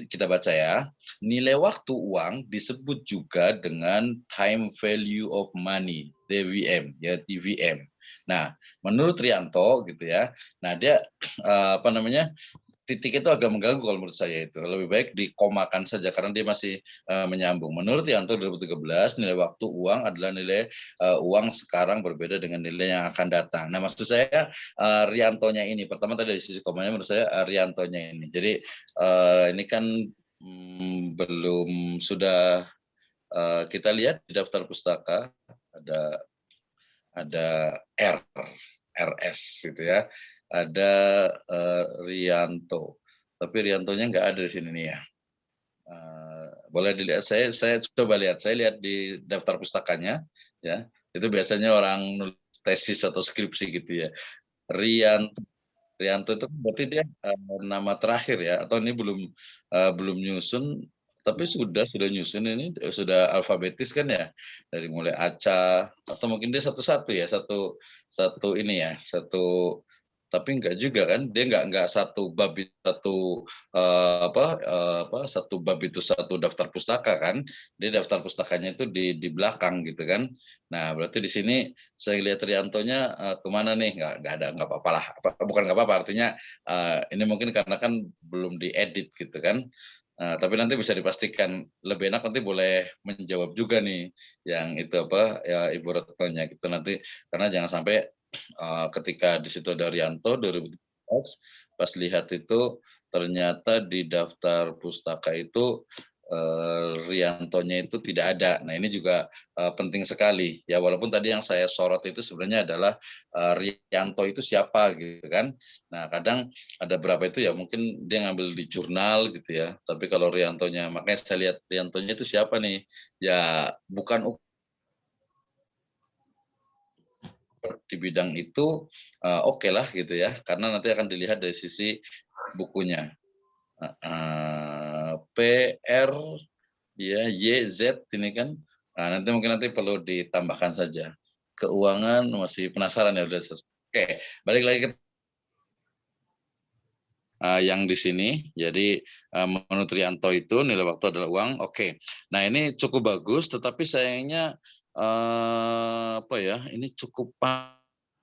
Kita baca ya, nilai waktu uang disebut juga dengan time value of money. DVM ya, DVM. Nah, menurut Rianto gitu ya. Nah, dia titik itu agak mengganggu kalau menurut saya itu. Lebih baik dikomakan saja karena dia masih menyambung. Menurut Rianto 2013, nilai waktu uang adalah nilai uang sekarang berbeda dengan nilai yang akan datang. Nah, maksud saya Riantonya ini, pertama tadi dari sisi komanya menurut saya Riantonya ini. Jadi ini kan belum sudah kita lihat di daftar pustaka ada RS gitu ya, ada Rianto, tapi Riantonya nggak ada di sini nih ya. Boleh dilihat, saya coba lihat, saya lihat di daftar pustakanya ya, itu biasanya orang nulis tesis atau skripsi gitu ya. Rianto itu berarti dia nama terakhir ya, atau ini belum nyusun. Tapi sudah nyusun ini, sudah alfabetis kan ya, dari mulai Aca, atau mungkin dia satu-satu ya, satu ini ya, tapi enggak juga kan, dia enggak satu bab itu satu satu bab itu satu daftar pustaka kan, dia daftar pustakanya itu di belakang gitu kan. Nah berarti di sini saya lihat Riantonya kemana nih, nggak apa-apa lah, bukan nggak apa-apa, artinya ini mungkin karena kan belum diedit gitu kan. Tapi nanti bisa dipastikan, lebih enak nanti boleh menjawab juga nih yang itu ya Ibu Retnonya gitu nanti, karena jangan sampai ketika di situ ada Rianto 2017 pas lihat itu ternyata di daftar pustaka itu Riantonya itu tidak ada. Nah ini juga penting sekali ya, walaupun tadi yang saya sorot itu sebenarnya adalah Rianto itu siapa gitu kan. Nah kadang ada berapa itu ya mungkin dia ngambil di jurnal gitu ya, tapi kalau Riantonya, makanya saya lihat Riantonya itu siapa nih, ya bukan di bidang itu oke lah gitu ya, karena nanti akan dilihat dari sisi bukunya. PR ya YZ ini kan, nanti mungkin perlu ditambahkan saja. Keuangan masih penasaran ya, udah selesai. Oke, balik lagi ke yang di sini. Jadi menurut Rianto itu nilai waktu adalah uang. Oke. Nah ini cukup bagus, tetapi sayangnya ini cukup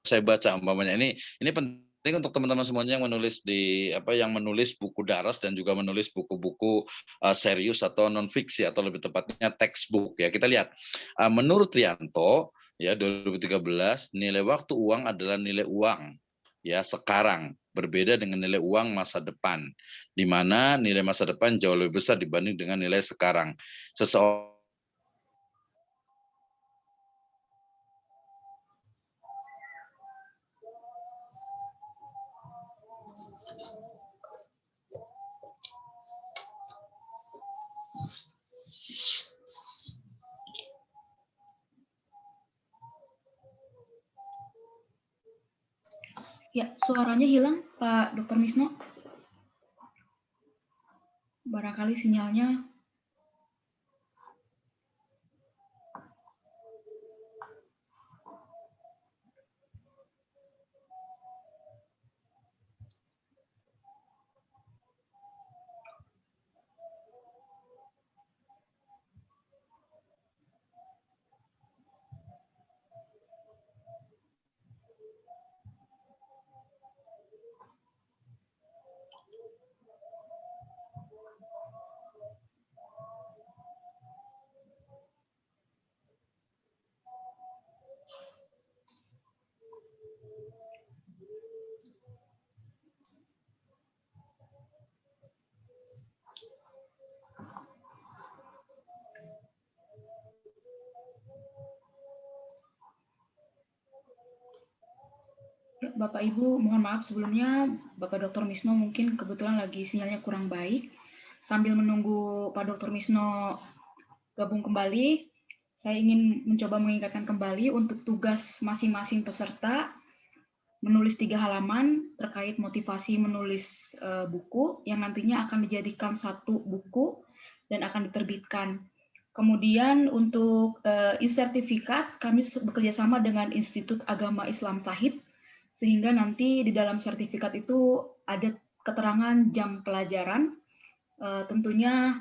saya baca umpamanya ini penting untuk teman-teman semuanya yang menulis yang menulis buku daras dan juga menulis buku-buku serius atau non fiksi atau lebih tepatnya textbook ya. Kita lihat menurut Rianto ya 2013 nilai waktu uang adalah nilai uang ya sekarang, berbeda dengan nilai uang masa depan, di mana nilai masa depan jauh lebih besar dibanding dengan nilai sekarang. Seseorang Ya, suaranya hilang, Pak Dr. Misno. Barangkali sinyalnya. Bapak Ibu, mohon maaf sebelumnya, Bapak Dr. Misno mungkin kebetulan lagi sinyalnya kurang baik. Sambil menunggu Pak Dr. Misno gabung kembali, saya ingin mencoba mengingatkan kembali untuk tugas masing-masing peserta menulis 3 halaman terkait motivasi menulis buku yang nantinya akan dijadikan satu buku dan akan diterbitkan. Kemudian untuk e-sertifikat, kami bekerja sama dengan Institut Agama Islam Sahid, sehingga nanti di dalam sertifikat itu ada keterangan jam pelajaran. Tentunya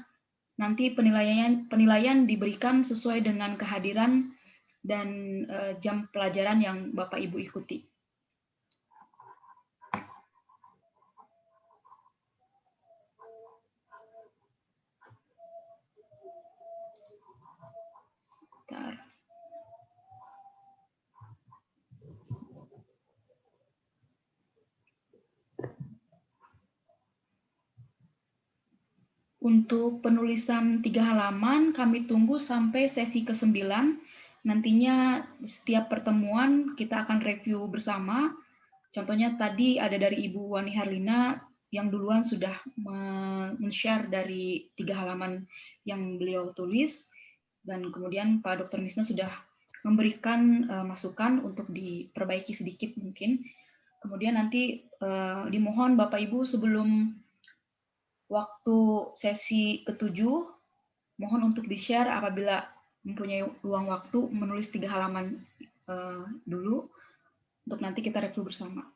nanti penilaian diberikan sesuai dengan kehadiran dan jam pelajaran yang Bapak Ibu ikuti. Bentar. Untuk penulisan 3 halaman, kami tunggu sampai sesi ke-9. Nantinya setiap pertemuan kita akan review bersama. Contohnya tadi ada dari Ibu Wani Harlina yang duluan sudah men-share dari 3 halaman yang beliau tulis. Dan kemudian Pak Dr. Misno sudah memberikan masukan untuk diperbaiki sedikit mungkin. Kemudian nanti dimohon Bapak Ibu sebelum waktu sesi ke-7 Mohon untuk di-share apabila mempunyai luang waktu menulis 3 halaman dulu untuk nanti kita review bersama.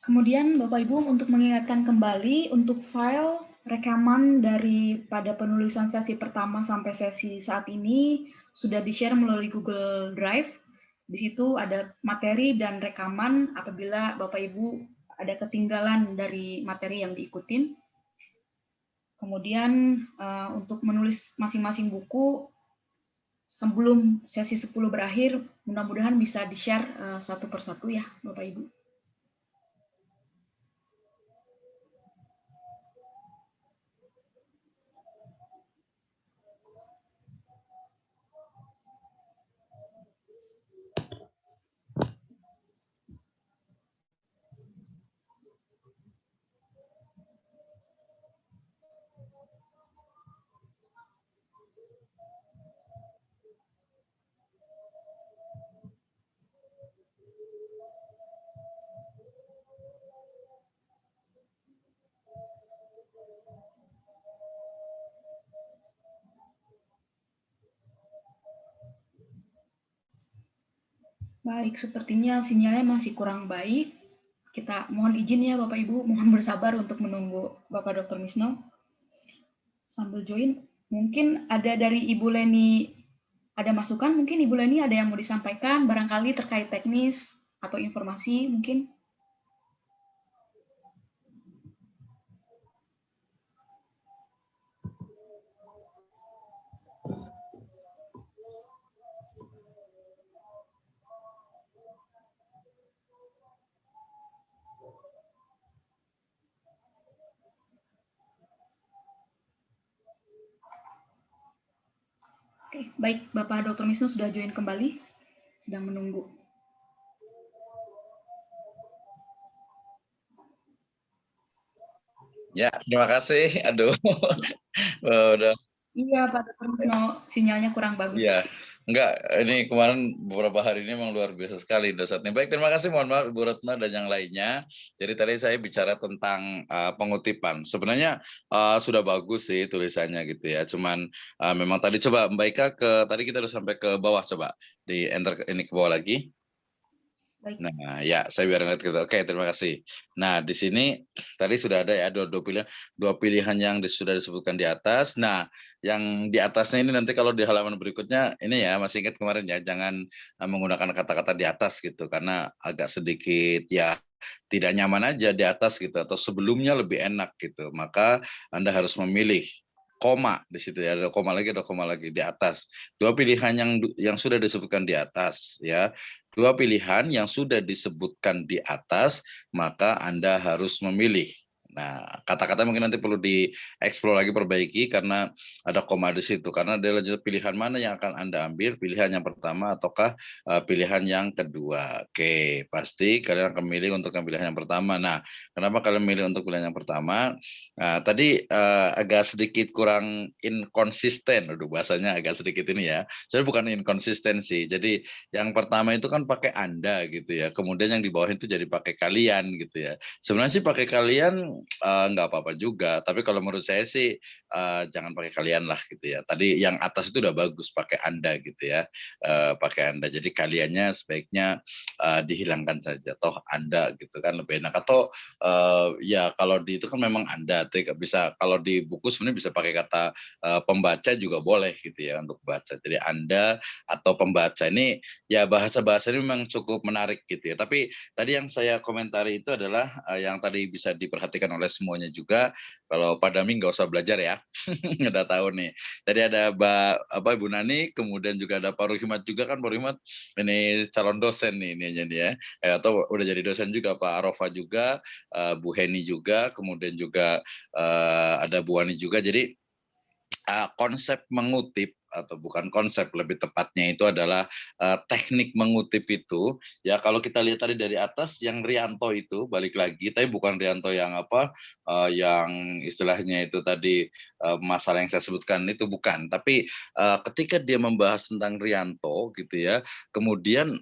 Kemudian Bapak Ibu untuk mengingatkan kembali untuk file rekaman daripada penulisan sesi pertama sampai sesi saat ini sudah di-share melalui Google Drive. Di situ ada materi dan rekaman apabila Bapak Ibu ada ketinggalan dari materi yang diikutin. Kemudian untuk menulis masing-masing buku sebelum sesi 10 berakhir, mudah-mudahan bisa di-share satu persatu ya Bapak Ibu. Baik, sepertinya sinyalnya masih kurang baik. Kita mohon izin ya Bapak Ibu, mohon bersabar untuk menunggu Bapak Dr. Misno. Sambil join, mungkin ada dari Ibu Leni, ada masukan, mungkin Ibu Leni ada yang mau disampaikan, barangkali terkait teknis atau informasi mungkin. Oke, baik, Bapak Dr. Misno sudah join kembali, sedang menunggu. Ya, terima kasih. Aduh, udah. Iya, Pak Dr. Misno, sinyalnya kurang bagus. Iya, enggak. Ini kemarin beberapa hari ini memang luar biasa sekali dasarnya. Baik, terima kasih. Mohon maaf, Bu Retno dan yang lainnya. Jadi tadi saya bicara tentang pengutipan. Sebenarnya sudah bagus sih tulisannya gitu ya. Cuman memang tadi coba Mbak Ika tadi kita udah sampai ke bawah, coba di enter ini ke bawah lagi. Baik. Nah, ya, saya biar ngerti gitu. Oke, terima kasih. Nah, di sini tadi sudah ada ya dua pilihan yang sudah disebutkan di atas. Nah, yang di atasnya ini nanti kalau di halaman berikutnya ini ya, masih ingat kemarin ya, jangan menggunakan kata-kata di atas gitu karena agak sedikit ya tidak nyaman aja di atas gitu atau sebelumnya lebih enak gitu. Maka Anda harus memilih koma di situ ya, ada koma lagi di atas. Dua pilihan yang sudah disebutkan di atas ya. Dua pilihan yang sudah disebutkan di atas, maka Anda harus memilih. Nah, kata-kata mungkin nanti perlu dieksplor lagi, perbaiki karena ada koma di situ. Karena adalah pilihan mana yang akan Anda ambil, pilihan yang pertama ataukah pilihan yang kedua. Oke, pasti kalian akan memilih untuk pilihan yang pertama. Nah, kenapa kalian memilih untuk pilihan yang pertama? Nah, tadi agak sedikit kurang inkonsisten, aduh bahasanya agak sedikit ini ya. Jadi bukan inkonsistensi. Jadi yang pertama itu kan pakai Anda gitu ya. Kemudian yang di bawah itu jadi pakai kalian gitu ya. Sebenarnya sih pakai kalian nggak apa-apa juga. Tapi kalau menurut saya sih jangan pakai kalian lah gitu ya. Tadi yang atas itu udah bagus pakai Anda gitu ya. Pakai Anda. Jadi kaliannya sebaiknya dihilangkan saja. Toh Anda gitu kan lebih enak. Atau ya kalau di itu kan memang Anda. Bisa kalau di buku sebenarnya bisa pakai kata pembaca juga boleh gitu ya untuk baca. Jadi Anda atau pembaca ini ya bahasa-bahasa ini memang cukup menarik gitu ya. Tapi tadi yang saya komentari itu adalah yang tadi bisa diperhatikan oleh semuanya juga. Kalau Pak Dami nggak usah belajar ya, udah tahu nih. Tadi ada Ibu Nani, kemudian juga ada Pak Ruhimat juga kan. Pak Ruhimat ini calon dosen nih ya. Atau udah jadi dosen juga, Pak Arofa juga, Bu Heni juga, kemudian juga ada Bu Wani juga. Jadi konsep mengutip atau bukan konsep, lebih tepatnya itu adalah teknik mengutip itu. Ya kalau kita lihat tadi dari atas yang Rianto itu balik lagi, tapi bukan Rianto yang yang istilahnya itu tadi masalah yang saya sebutkan itu bukan. Tapi ketika dia membahas tentang Rianto gitu ya, kemudian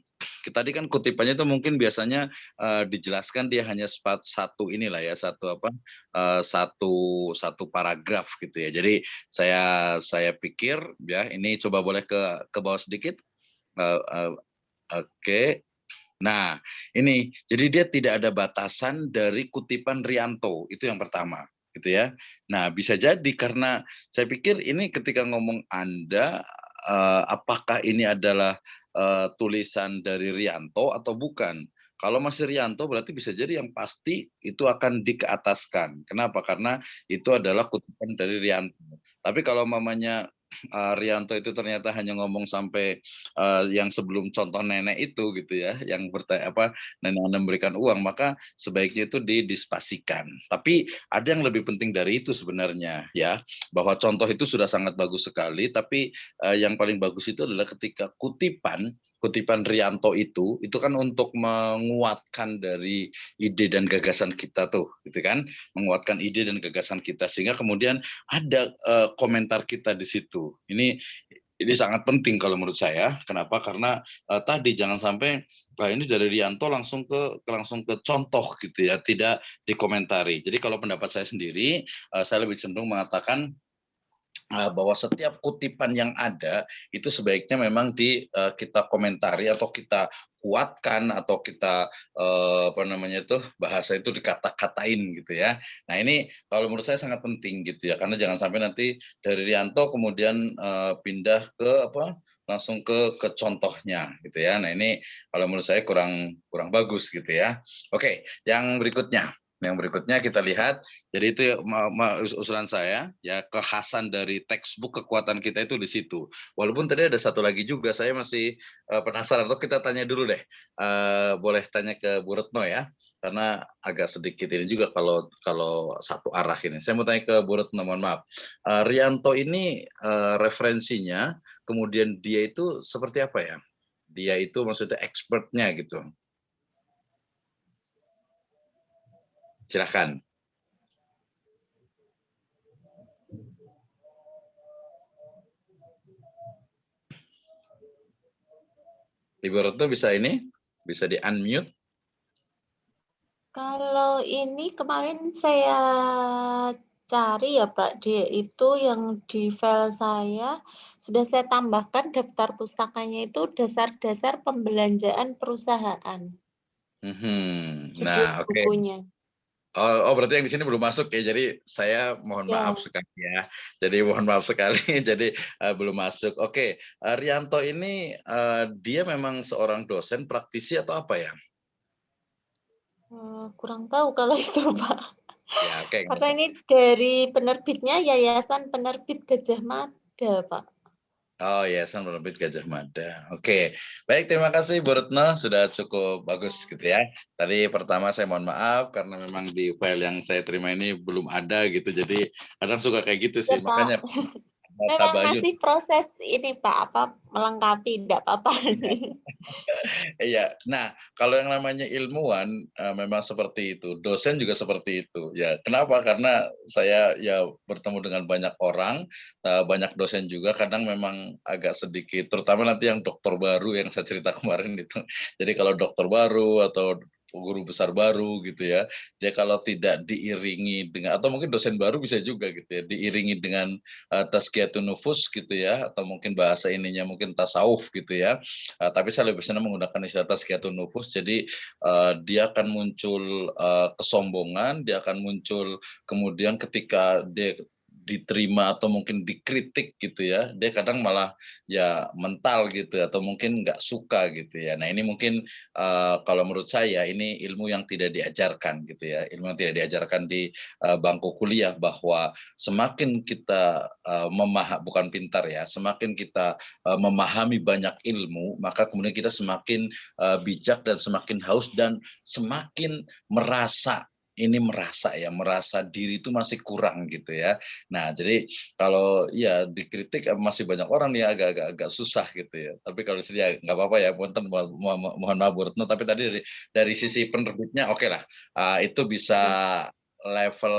tadi kan kutipannya itu mungkin biasanya dijelaskan dia hanya satu inilah ya, satu paragraf gitu ya. Jadi saya pikir ya ini coba boleh ke bawah sedikit. Oke. Nah, ini jadi dia tidak ada batasan dari kutipan Rianto, itu yang pertama, gitu ya. Nah, bisa jadi karena saya pikir ini ketika ngomong Anda, apakah ini adalah tulisan dari Rianto atau bukan? Kalau masih Rianto berarti bisa jadi yang pasti itu akan dikeataskan. Kenapa? Karena itu adalah kutipan dari Rianto. Tapi kalau mamanya Rianto itu ternyata hanya ngomong sampai yang sebelum contoh nenek itu gitu ya, yang bertanya nenek memberikan uang, maka sebaiknya itu didispasikan. Tapi ada yang lebih penting dari itu sebenarnya ya, bahwa contoh itu sudah sangat bagus sekali, tapi yang paling bagus itu adalah ketika kutipan Rianto itu kan untuk menguatkan dari ide dan gagasan kita tuh, gitu kan, menguatkan ide dan gagasan kita sehingga kemudian ada komentar kita di situ. Ini sangat penting kalau menurut saya. Kenapa? Karena tadi jangan sampai ini dari Rianto langsung ke contoh gitu ya, tidak dikomentari. Jadi kalau pendapat saya sendiri, saya lebih cenderung mengatakan bahwa setiap kutipan yang ada itu sebaiknya memang kita komentari atau kita kuatkan atau kita bahasa itu dikata-katain gitu ya. Nah ini kalau menurut saya sangat penting gitu ya, karena jangan sampai nanti dari Rianto kemudian pindah ke langsung ke contohnya gitu ya. Nah ini kalau menurut saya kurang bagus gitu ya. Oke, yang berikutnya kita lihat. Jadi itu usulan saya ya, kekhasan dari textbook kekuatan kita itu di situ. Walaupun tadi ada satu lagi juga saya masih penasaran, atau kita tanya dulu deh. Boleh tanya ke Bu Retno ya, karena agak sedikit ini juga kalau satu arah ini. Saya mau tanya ke Bu Retno, mohon maaf. Rianto ini referensinya, kemudian dia itu seperti apa ya? Dia itu maksudnya expertnya gitu. Silakan. Ibu Retno bisa di-unmute? Kalau ini kemarin saya cari ya Pak, dia itu yang di file saya sudah saya tambahkan daftar pustakanya itu dasar-dasar pembelanjaan perusahaan. Nah, oke. Bukunya. Oh, berarti yang di sini belum masuk ya. Jadi saya mohon maaf sekali ya. Jadi mohon maaf sekali. Jadi belum masuk. Oke, Rianto ini dia memang seorang dosen praktisi atau apa ya? Kurang tahu kalau itu Pak. Ya, oke. Karena ini dari penerbitnya Yayasan Penerbit Gajah Mada Pak. Oh, Yayasan Penerbit Gajah Mada. Oke, baik, terima kasih Bu Retno, sudah cukup bagus gitu ya. Tadi pertama saya mohon maaf karena memang di file yang saya terima ini belum ada gitu, jadi kadang suka kayak gitu sih, Ya, makanya memang masih proses ini Pak, melengkapi, tidak apa-apa. Iya, nah kalau yang namanya ilmuwan memang seperti itu, dosen juga seperti itu. Ya, kenapa? Karena saya ya bertemu dengan banyak orang, banyak dosen juga. Kadang memang agak sedikit, terutama nanti yang dokter baru yang saya cerita kemarin itu. Jadi kalau dokter baru atau guru besar baru gitu ya, dia kalau tidak diiringi dengan, atau mungkin dosen baru bisa juga gitu ya, diiringi dengan tazkiyatun nufus gitu ya, atau mungkin bahasa ininya mungkin tasawuf gitu ya. Tapi saya lebih senang menggunakan istilah tazkiyatun nufus. Jadi dia akan muncul kesombongan, dia akan muncul kemudian ketika dia diterima atau mungkin dikritik gitu ya, dia kadang malah ya mental gitu atau mungkin nggak suka gitu ya. Nah ini mungkin kalau menurut saya ini ilmu yang tidak diajarkan gitu ya, ilmu yang tidak diajarkan di bangku kuliah, bahwa semakin kita bukan pintar ya, semakin kita memahami banyak ilmu, maka kemudian kita semakin bijak dan semakin haus dan semakin merasa ini merasa diri itu masih kurang gitu ya. Nah, jadi kalau ya dikritik masih banyak orang nih agak susah gitu ya. Tapi kalau sini ya nggak apa-apa ya, punten mohon maaf Bu Retno, tapi tadi dari sisi penerbitnya oke lah. Itu bisa level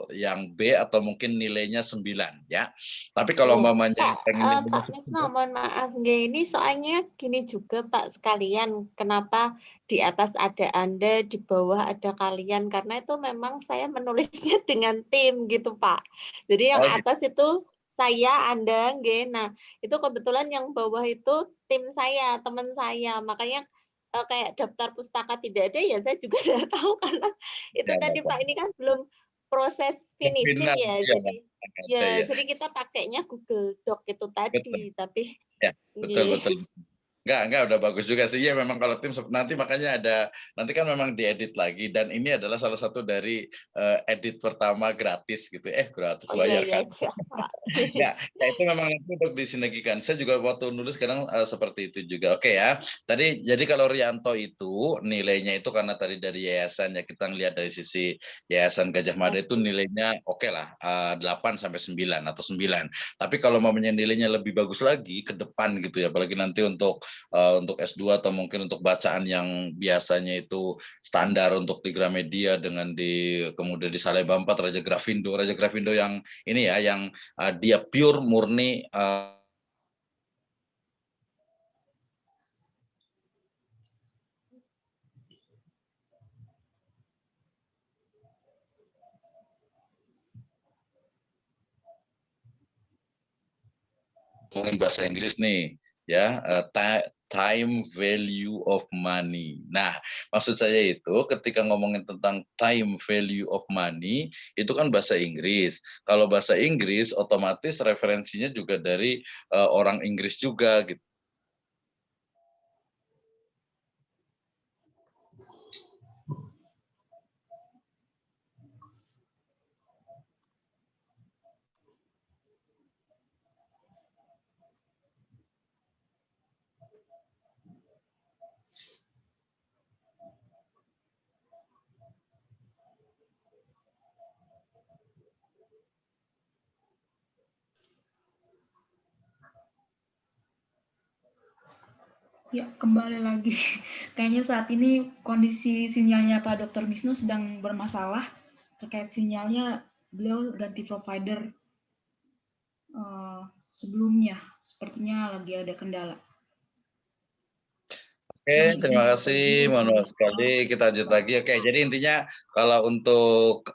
yang B atau mungkin nilainya 9 ya. Tapi kalau umpamanya pengen Pak Misno, mohon maaf ini soalnya gini juga Pak sekalian, kenapa di atas ada Anda, di bawah ada kalian, karena itu memang saya menulisnya dengan tim gitu Pak. Jadi yang atas itu saya, Anda, nah itu kebetulan yang bawah itu tim saya, teman saya, makanya kayak daftar pustaka tidak ada ya saya juga tidak tahu karena itu tadi Pak ini kan belum proses finishing ya, jadi kita pakainya Google Doc itu tadi, tapi ya betul. Enggak, udah bagus juga sih. Ya memang kalau tim nanti makanya nanti kan memang diedit lagi, dan ini adalah salah satu dari edit pertama gratis gitu. Gratis bayar kan. Ya, itu memang nanti untuk disinergikan. Saya juga waktu nulis kadang seperti itu juga. Oke ya. Jadi kalau Rianto itu nilainya itu karena tadi dari yayasan ya, kita ngelihat dari sisi Yayasan Gajah Mada itu nilainya oke lah, 8 sampai 9 atau 9. Tapi kalau mau nilainya lebih bagus lagi ke depan gitu ya, apalagi nanti untuk S2 atau mungkin untuk bacaan yang biasanya itu standar untuk di Gramedia dengan kemudian di Salemba 4 Raja Grafindo yang ini ya, yang dia pure murni bahasa Inggris nih ya, time value of money. Nah, maksud saya itu ketika ngomongin tentang time value of money, itu kan bahasa Inggris. Kalau bahasa Inggris, otomatis referensinya juga dari orang Inggris juga gitu. Ya, kembali lagi. Kayaknya saat ini kondisi sinyalnya Pak Dr. Misno sedang bermasalah. Terkait sinyalnya, beliau ganti provider sebelumnya. Sepertinya lagi ada kendala. Oke, terima kasih. Mohon maaf sekali. Kita lanjut lagi. Oke, jadi intinya kalau untuk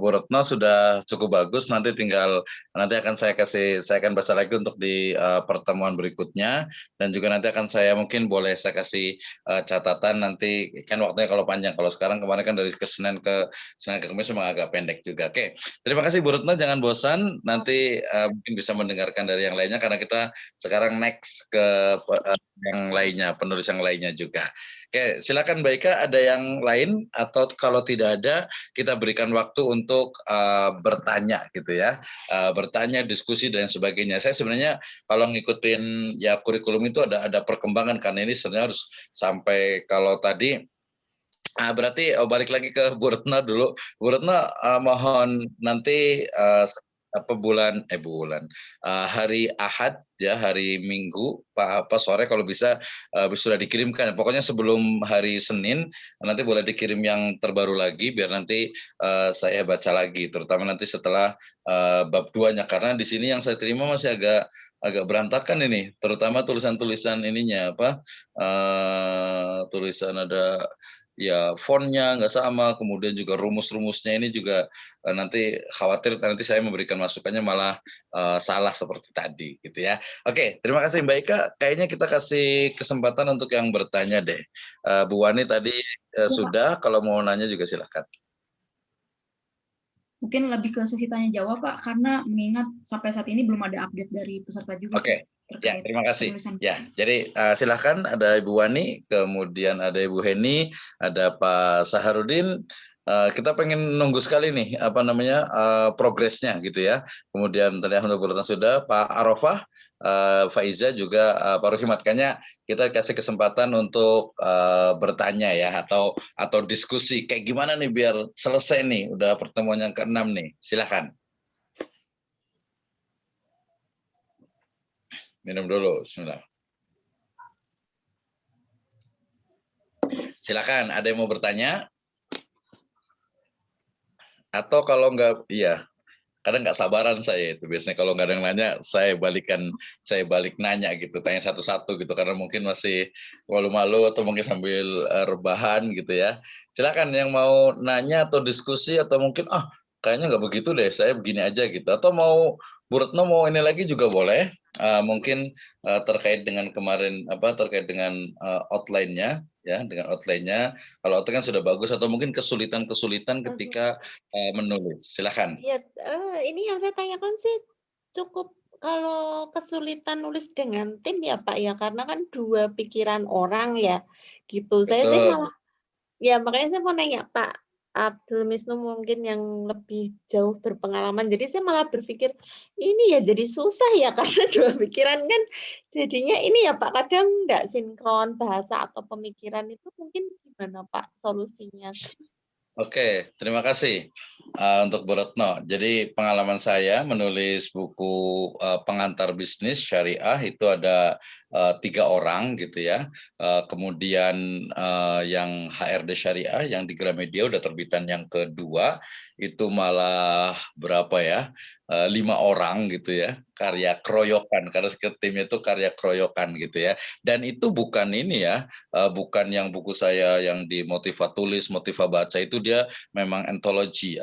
Bu Retno sudah cukup bagus. Nanti akan saya akan baca lagi untuk di pertemuan berikutnya, dan juga nanti akan saya mungkin boleh saya kasih catatan nanti, kan waktunya kalau panjang. Kalau sekarang kemarin kan dari Senin ke Kamis memang agak pendek juga. Oke, terima kasih Bu Retno. Jangan bosan. Nanti mungkin bisa mendengarkan dari yang lainnya karena kita sekarang next ke yang lainnya, penulis yang lainnya juga. Oke, silakan Mbak Ika, ada yang lain atau kalau tidak ada kita berikan waktu untuk bertanya gitu ya, bertanya, diskusi dan sebagainya. Saya sebenarnya kalau ngikutin ya kurikulum itu ada perkembangan, karena ini sebenarnya harus sampai kalau tadi berarti balik lagi ke Bu Retno dulu. Bu Retno mohon nanti hari Ahad ya, hari Minggu Pak sore kalau bisa sudah dikirimkan. Pokoknya sebelum hari Senin nanti boleh dikirim yang terbaru lagi biar nanti saya baca lagi, terutama nanti setelah bab 2-nya, karena di sini yang saya terima masih agak berantakan ini, terutama tulisan-tulisan ininya tulisan ada ya fontnya nggak sama, kemudian juga rumus-rumusnya ini juga nanti khawatir nanti saya memberikan masukannya malah salah seperti tadi gitu ya. Oke, terima kasih Mbak Ika. Kayaknya kita kasih kesempatan untuk yang bertanya deh. Bu Wani tadi sudah, kalau mau nanya juga silakan. Mungkin lebih ke sesi tanya jawab Pak, karena mengingat sampai saat ini belum ada update dari peserta juga. Oke. Ya, terima kasih. Ya, jadi silakan, ada Ibu Wani, kemudian ada Ibu Heni, ada Pak Saharudin, kita pengen nunggu sekali nih apa namanya progresnya gitu ya. Kemudian tadi Alhamdulillah Bu Retno sudah, Pak Arafah, Faiza juga Pak Ruhimat, kayaknya kita kasih kesempatan untuk bertanya ya atau diskusi kayak gimana nih biar selesai nih udah pertemuan yang ke-6 nih. Silakan. Minum dulu, bismillah. Silakan, ada yang mau bertanya? Atau kalau enggak, iya, kadang nggak sabaran saya itu biasanya kalau nggak ada yang nanya saya balik nanya gitu, tanya satu-satu gitu karena mungkin masih malu-malu atau mungkin sambil rebahan gitu ya. Silakan yang mau nanya atau diskusi atau mungkin kayaknya nggak begitu deh, saya begini aja gitu, atau mau Bu Retno mau ini lagi juga boleh. Mungkin terkait dengan kemarin terkait dengan outline-nya ya, dengan outline-nya kalau outline kan sudah bagus, atau mungkin kesulitan ketika menulis. Silakan. Ya, ini yang saya tanyakan sih cukup kalau kesulitan nulis dengan tim ya Pak ya, karena kan 2 pikiran orang ya, gitu. Saya sih Betul. malah ya makanya saya mau nanya Pak Abdul Misnu mungkin yang lebih jauh berpengalaman. Jadi saya malah berpikir, ini ya jadi susah ya karena 2 pikiran kan jadinya ini ya Pak, kadang nggak sinkron bahasa atau pemikiran itu mungkin gimana Pak solusinya? Oke, terima kasih untuk Bu Retno. Jadi pengalaman saya menulis buku pengantar bisnis syariah itu ada 3 orang gitu ya. Kemudian yang HRD syariah yang di Gramedia udah terbitan yang kedua itu malah berapa ya? 5 orang gitu ya, karya keroyokan, karena timnya itu karya keroyokan gitu ya. Dan itu bukan ini ya, bukan yang buku saya yang di Motiva Tulis, Motiva Baca itu dia memang antologi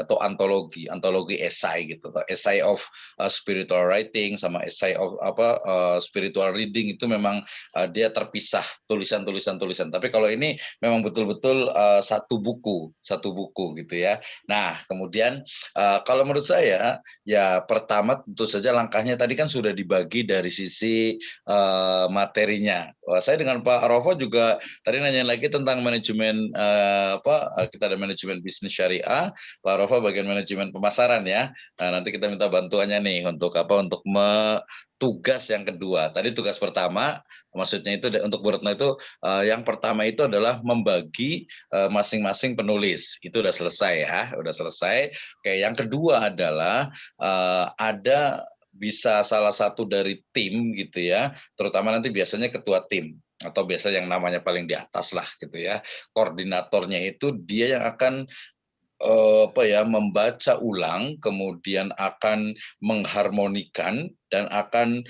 esai gitu, esai of spiritual writing sama esai of spiritual reading, itu memang dia terpisah tulisan. Tapi kalau ini memang betul-betul satu buku gitu ya. Nah kemudian kalau menurut saya ya pertama tentu saja langkahnya tadi kan sudah dibagi dari sisi materinya. Saya dengan Pak Arafah juga tadi nanya lagi tentang manajemen kita ada manajemen bisnis syariah, Pak Arafah bagian manajemen pemasaran ya. Nah, nanti kita minta bantuannya nih untuk tugas yang kedua. Tadi tugas pertama maksudnya itu untuk Bu Retno itu yang pertama itu adalah membagi masing-masing penulis. Itu udah selesai ya, udah selesai. Oke, yang kedua adalah ada bisa salah satu dari tim gitu ya, terutama nanti biasanya ketua tim atau biasa yang namanya paling di atas lah gitu ya, koordinatornya itu dia yang akan membaca ulang, kemudian akan mengharmonikan dan akan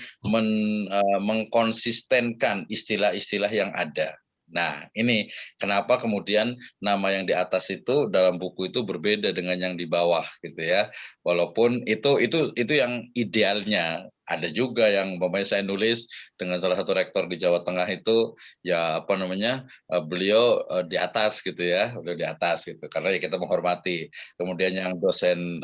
mengkonsistenkan istilah-istilah yang ada. Nah, ini kenapa kemudian nama yang di atas itu dalam buku itu berbeda dengan yang di bawah gitu ya. Walaupun itu yang idealnya. Ada juga yang saya nulis dengan salah satu rektor di Jawa Tengah itu ya beliau di atas gitu ya, beliau di atas gitu karena ya kita menghormati. Kemudian yang dosen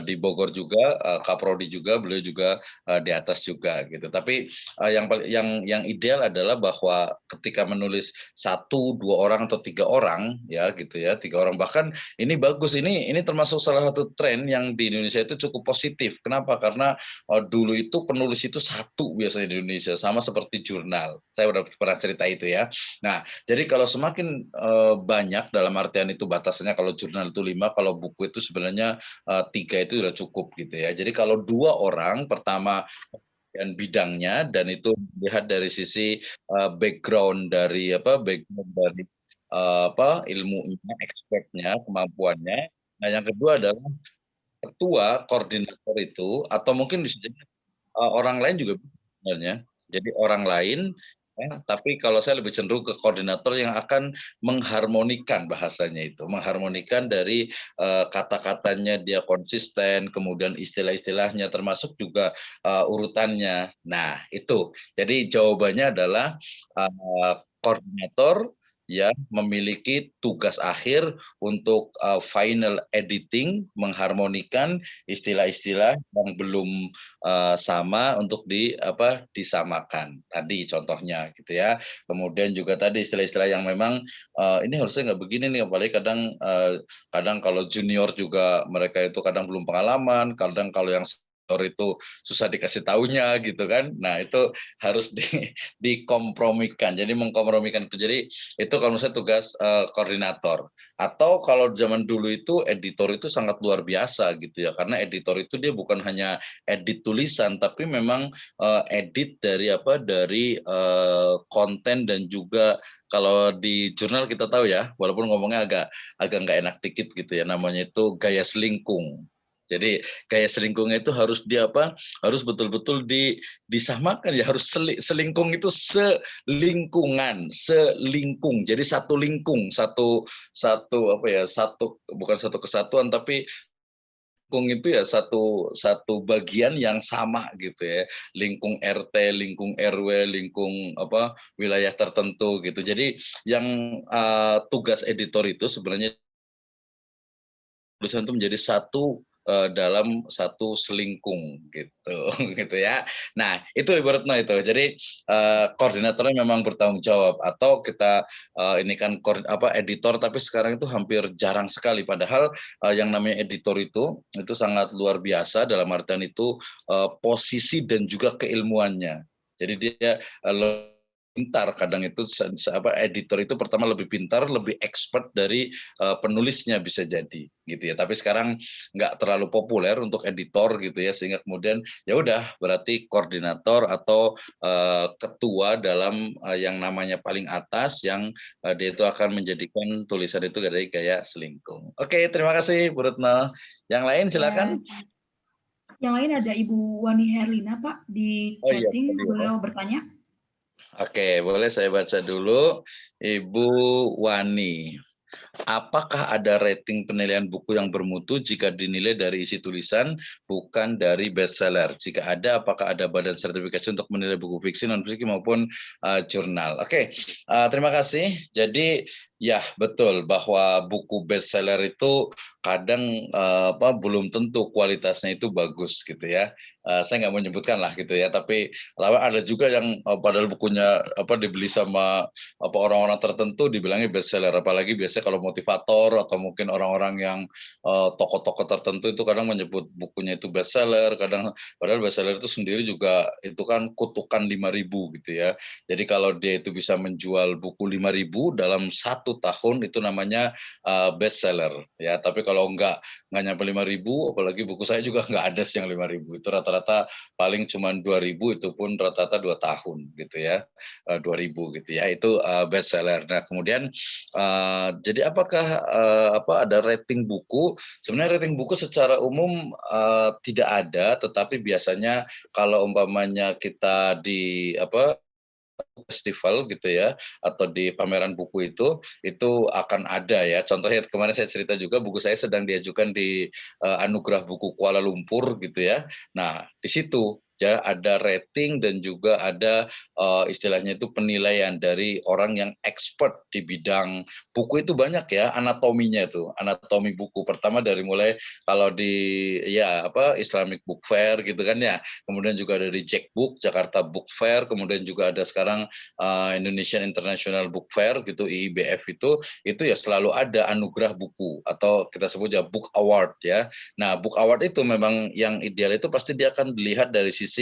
di Bogor juga Kaprodi juga beliau juga di atas juga gitu. Tapi yang ideal adalah bahwa ketika menulis 1, 2 orang atau 3 orang ya gitu ya, 3 orang, bahkan ini bagus, ini termasuk salah satu tren yang di Indonesia itu cukup positif. Kenapa? Karena dulu itu penulis itu 1 biasanya di Indonesia, sama seperti jurnal. Saya udah pernah cerita itu ya. Nah, jadi kalau semakin banyak dalam artian itu batasannya, kalau jurnal itu 5, kalau buku itu sebenarnya 3 itu sudah cukup gitu ya. Jadi kalau 2 orang pertama dan bidangnya dan itu lihat dari sisi background dari ilmunya, expertnya, kemampuannya. Nah, yang kedua adalah ketua koordinator itu atau mungkin bisa jadi orang lain juga sebenarnya. Jadi orang lain ya, tapi kalau saya lebih cenderung ke koordinator yang akan mengharmonikan bahasanya itu, mengharmonikan dari kata-katanya dia konsisten, kemudian istilah-istilahnya termasuk juga urutannya. Nah, itu. Jadi jawabannya adalah koordinator ya memiliki tugas akhir untuk final editing, mengharmonikan istilah-istilah yang belum sama untuk disamakan. Tadi contohnya gitu ya. Kemudian juga tadi istilah-istilah yang memang ini harusnya nggak begini nih, apalagi kadang kalau junior juga mereka itu kadang belum pengalaman, kadang kalau yang senior itu susah dikasih taunya gitu kan. Nah itu harus dikompromikan. Jadi mengkompromikan itu. Jadi itu kalau misalnya tugas koordinator. Atau kalau zaman dulu itu editor itu sangat luar biasa gitu ya. Karena editor itu dia bukan hanya edit tulisan, tapi memang edit dari konten dan juga kalau di jurnal kita tahu ya, walaupun ngomongnya agak nggak enak dikit gitu ya, namanya itu gaya selingkung. Jadi gaya selingkungnya itu harus harus betul-betul disamakan ya, harus selingkung itu selingkung. Jadi satu lingkung, satu bukan satu kesatuan tapi lingkung itu ya satu bagian yang sama gitu ya, lingkung RT, lingkung RW, lingkung wilayah tertentu gitu. Jadi yang tugas editor itu sebenarnya tulisan itu menjadi satu dalam satu selingkung gitu gitu ya. Nah itu Ibu Retno itu. Jadi koordinatornya memang bertanggung jawab, atau kita ini kan editor, tapi sekarang itu hampir jarang sekali. Padahal yang namanya editor itu sangat luar biasa dalam artian itu posisi dan juga keilmuannya. Jadi dia pintar, kadang itu editor itu pertama lebih pintar, lebih expert dari penulisnya bisa jadi gitu ya. Tapi sekarang nggak terlalu populer untuk editor gitu ya, sehingga kemudian ya udah berarti koordinator atau ketua dalam yang namanya paling atas, yang dia itu akan menjadikan tulisan itu dari gaya selingkung. Oke, terima kasih Bu Retno. Yang lain silakan. Yang lain ada Ibu Wani Herlina Pak di chatting, beliau bertanya. Oke, boleh saya baca dulu. Ibu Wani, apakah ada rating penilaian buku yang bermutu jika dinilai dari isi tulisan, bukan dari bestseller? Jika ada, apakah ada badan sertifikasi untuk menilai buku fiksi, non-fiksi maupun jurnal? Oke, terima kasih. Jadi ya betul bahwa buku bestseller itu kadang belum tentu kualitasnya itu bagus gitu ya. Saya nggak mau menyebutkan lah gitu ya, tapi ada juga yang padahal bukunya dibeli sama orang-orang tertentu dibilangnya bestseller, apalagi biasanya kalau motivator atau mungkin orang-orang yang tokoh-tokoh tertentu itu kadang menyebut bukunya itu bestseller, padahal bestseller itu sendiri juga itu kan kutukan 5.000 gitu ya. Jadi kalau dia itu bisa menjual buku 5.000 dalam 1 tahun itu namanya bestseller ya. Tapi kalau nggak nyampe 5.000, apalagi buku saya juga nggak ada yang 5.000, itu rata-rata paling cuma 2.000, itu pun rata-rata 2 tahun gitu ya, 2.000 gitu ya, itu bestseller. Nah kemudian jadi apakah ada rating buku? Sebenarnya rating buku secara umum tidak ada, tetapi biasanya kalau umpamanya kita di festival gitu ya, atau di pameran buku itu akan ada ya. Contohnya kemarin saya cerita juga, buku saya sedang diajukan di Anugerah Buku Kuala Lumpur gitu ya. Nah di situ ya ada rating dan juga ada istilahnya itu penilaian dari orang yang expert di bidang buku. Itu banyak ya anatominya, itu anatomi buku. Pertama dari mulai kalau di Islamic Book Fair gitu kan ya, kemudian juga ada di Jackbook, Jakarta Book Fair, kemudian juga ada sekarang Indonesian International Book Fair gitu, IIBF, itu ya selalu ada anugerah buku atau kita sebut ya Book Award ya. Nah Book Award itu memang yang ideal itu pasti dia akan dilihat dari sisi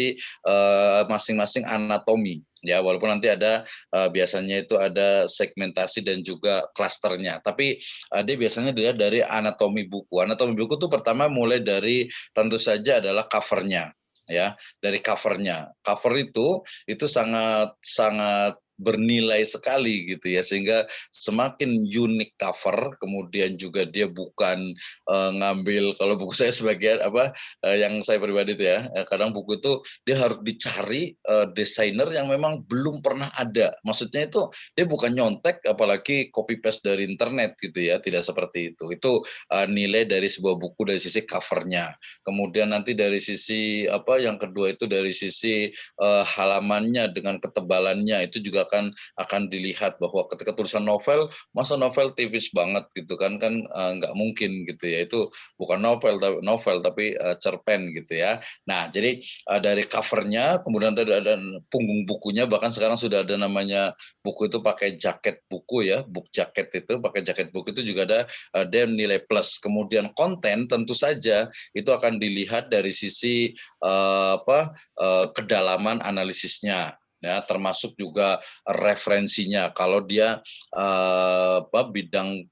masing-masing anatomi ya, walaupun nanti ada biasanya itu ada segmentasi dan juga klasternya, tapi dia biasanya dilihat dari anatomi buku. Anatomi buku itu pertama mulai dari tentu saja adalah covernya ya, dari covernya. Cover itu sangat bernilai sekali gitu ya, sehingga semakin unik cover, kemudian juga dia bukan ngambil, kalau buku saya sebagian yang saya pribadi itu ya, kadang buku itu dia harus dicari desainer yang memang belum pernah ada. Maksudnya itu dia bukan nyontek, apalagi copy paste dari internet gitu ya, tidak seperti itu. Itu nilai dari sebuah buku dari sisi covernya. Kemudian nanti dari sisi yang kedua itu dari sisi halamannya dengan ketebalannya, itu juga akan dilihat bahwa ketika tulisan novel, masa novel tipis banget gitu kan nggak mungkin gitu ya, itu bukan novel tapi cerpen gitu ya. Nah jadi dari covernya, kemudian ada punggung bukunya, bahkan sekarang sudah ada namanya buku itu pakai jaket buku ya, book jacket itu pakai jaket buku itu juga ada dia nilai plus. Kemudian konten tentu saja itu akan dilihat dari sisi kedalaman analisisnya. Ya, termasuk juga referensinya. Kalau dia bidang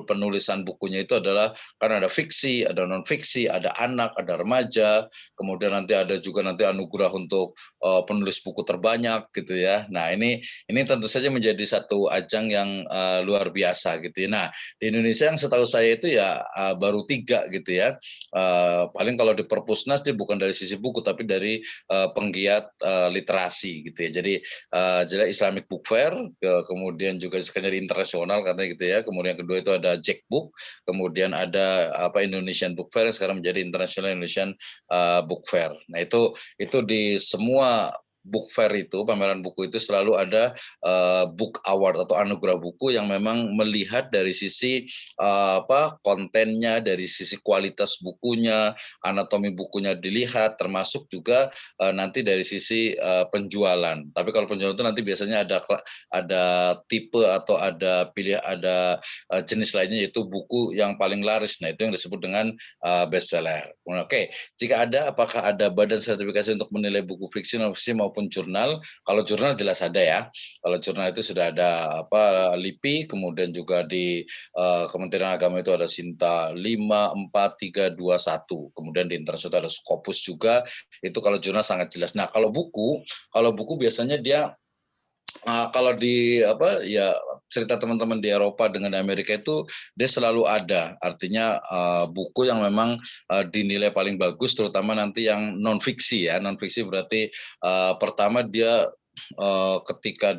penulisan bukunya itu adalah kan ada fiksi, ada non fiksi, ada anak, ada remaja, kemudian nanti ada juga nanti anugerah untuk penulis buku terbanyak gitu ya. Nah ini tentu saja menjadi satu ajang yang luar biasa gitu ya. Nah di Indonesia yang setahu saya itu ya baru 3 gitu ya. Paling kalau di Perpusnas dia bukan dari sisi buku tapi dari penggiat literasi gitu ya. Jadi jadi Islamic Book Fair, kemudian juga sekalian internasional karena gitu ya. Kemudian kedua itu ada Jack Book, kemudian ada Indonesian Book Fair yang sekarang menjadi International Indonesian Book Fair. Nah itu di semua book fair itu, pameran buku itu selalu ada book award atau anugerah buku yang memang melihat dari sisi kontennya, dari sisi kualitas bukunya, anatomi bukunya dilihat, termasuk juga nanti dari sisi penjualan. Tapi kalau penjualan itu nanti biasanya ada tipe atau ada jenis lainnya, yaitu buku yang paling laris. Nah itu yang disebut dengan bestseller. Oke, jika ada, apakah ada badan sertifikasi untuk menilai buku fiksi, non fiksi maupun jurnal? Kalau jurnal jelas ada ya. Kalau jurnal itu sudah ada LIPI, kemudian juga di Kementerian Agama itu ada Sinta 54321. Kemudian di internasional ada Scopus juga. Itu kalau jurnal sangat jelas. Nah, kalau buku biasanya dia kalau di cerita teman-teman di Eropa dengan di Amerika itu dia selalu ada, artinya buku yang memang dinilai paling bagus, terutama nanti yang non fiksi ya. Non fiksi berarti pertama dia ketika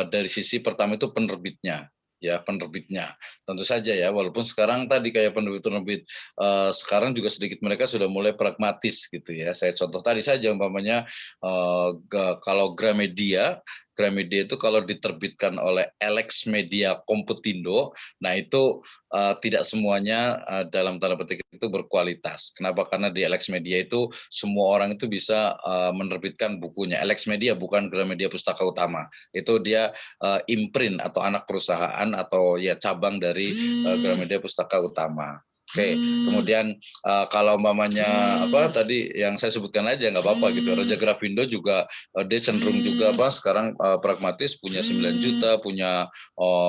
dari sisi pertama itu penerbitnya. Ya, penerbitnya tentu saja ya, walaupun sekarang tadi kayak penerbit sekarang juga sedikit mereka sudah mulai pragmatis gitu ya. Saya contoh tadi saja umpamanya kalau Gramedia itu kalau diterbitkan oleh Alex Media Komputindo, nah itu tidak semuanya dalam tanda petik itu berkualitas. Kenapa? Karena di Alex Media itu semua orang itu bisa menerbitkan bukunya. Alex Media bukan Gramedia Pustaka Utama. Itu dia imprint atau anak perusahaan atau ya cabang dari Gramedia Pustaka Utama. Oke, kemudian kalau umpamanya tadi yang saya sebutkan aja nggak apa-apa gitu. Raja Grafindo juga dia cenderung juga sekarang pragmatis, punya 9 juta, punya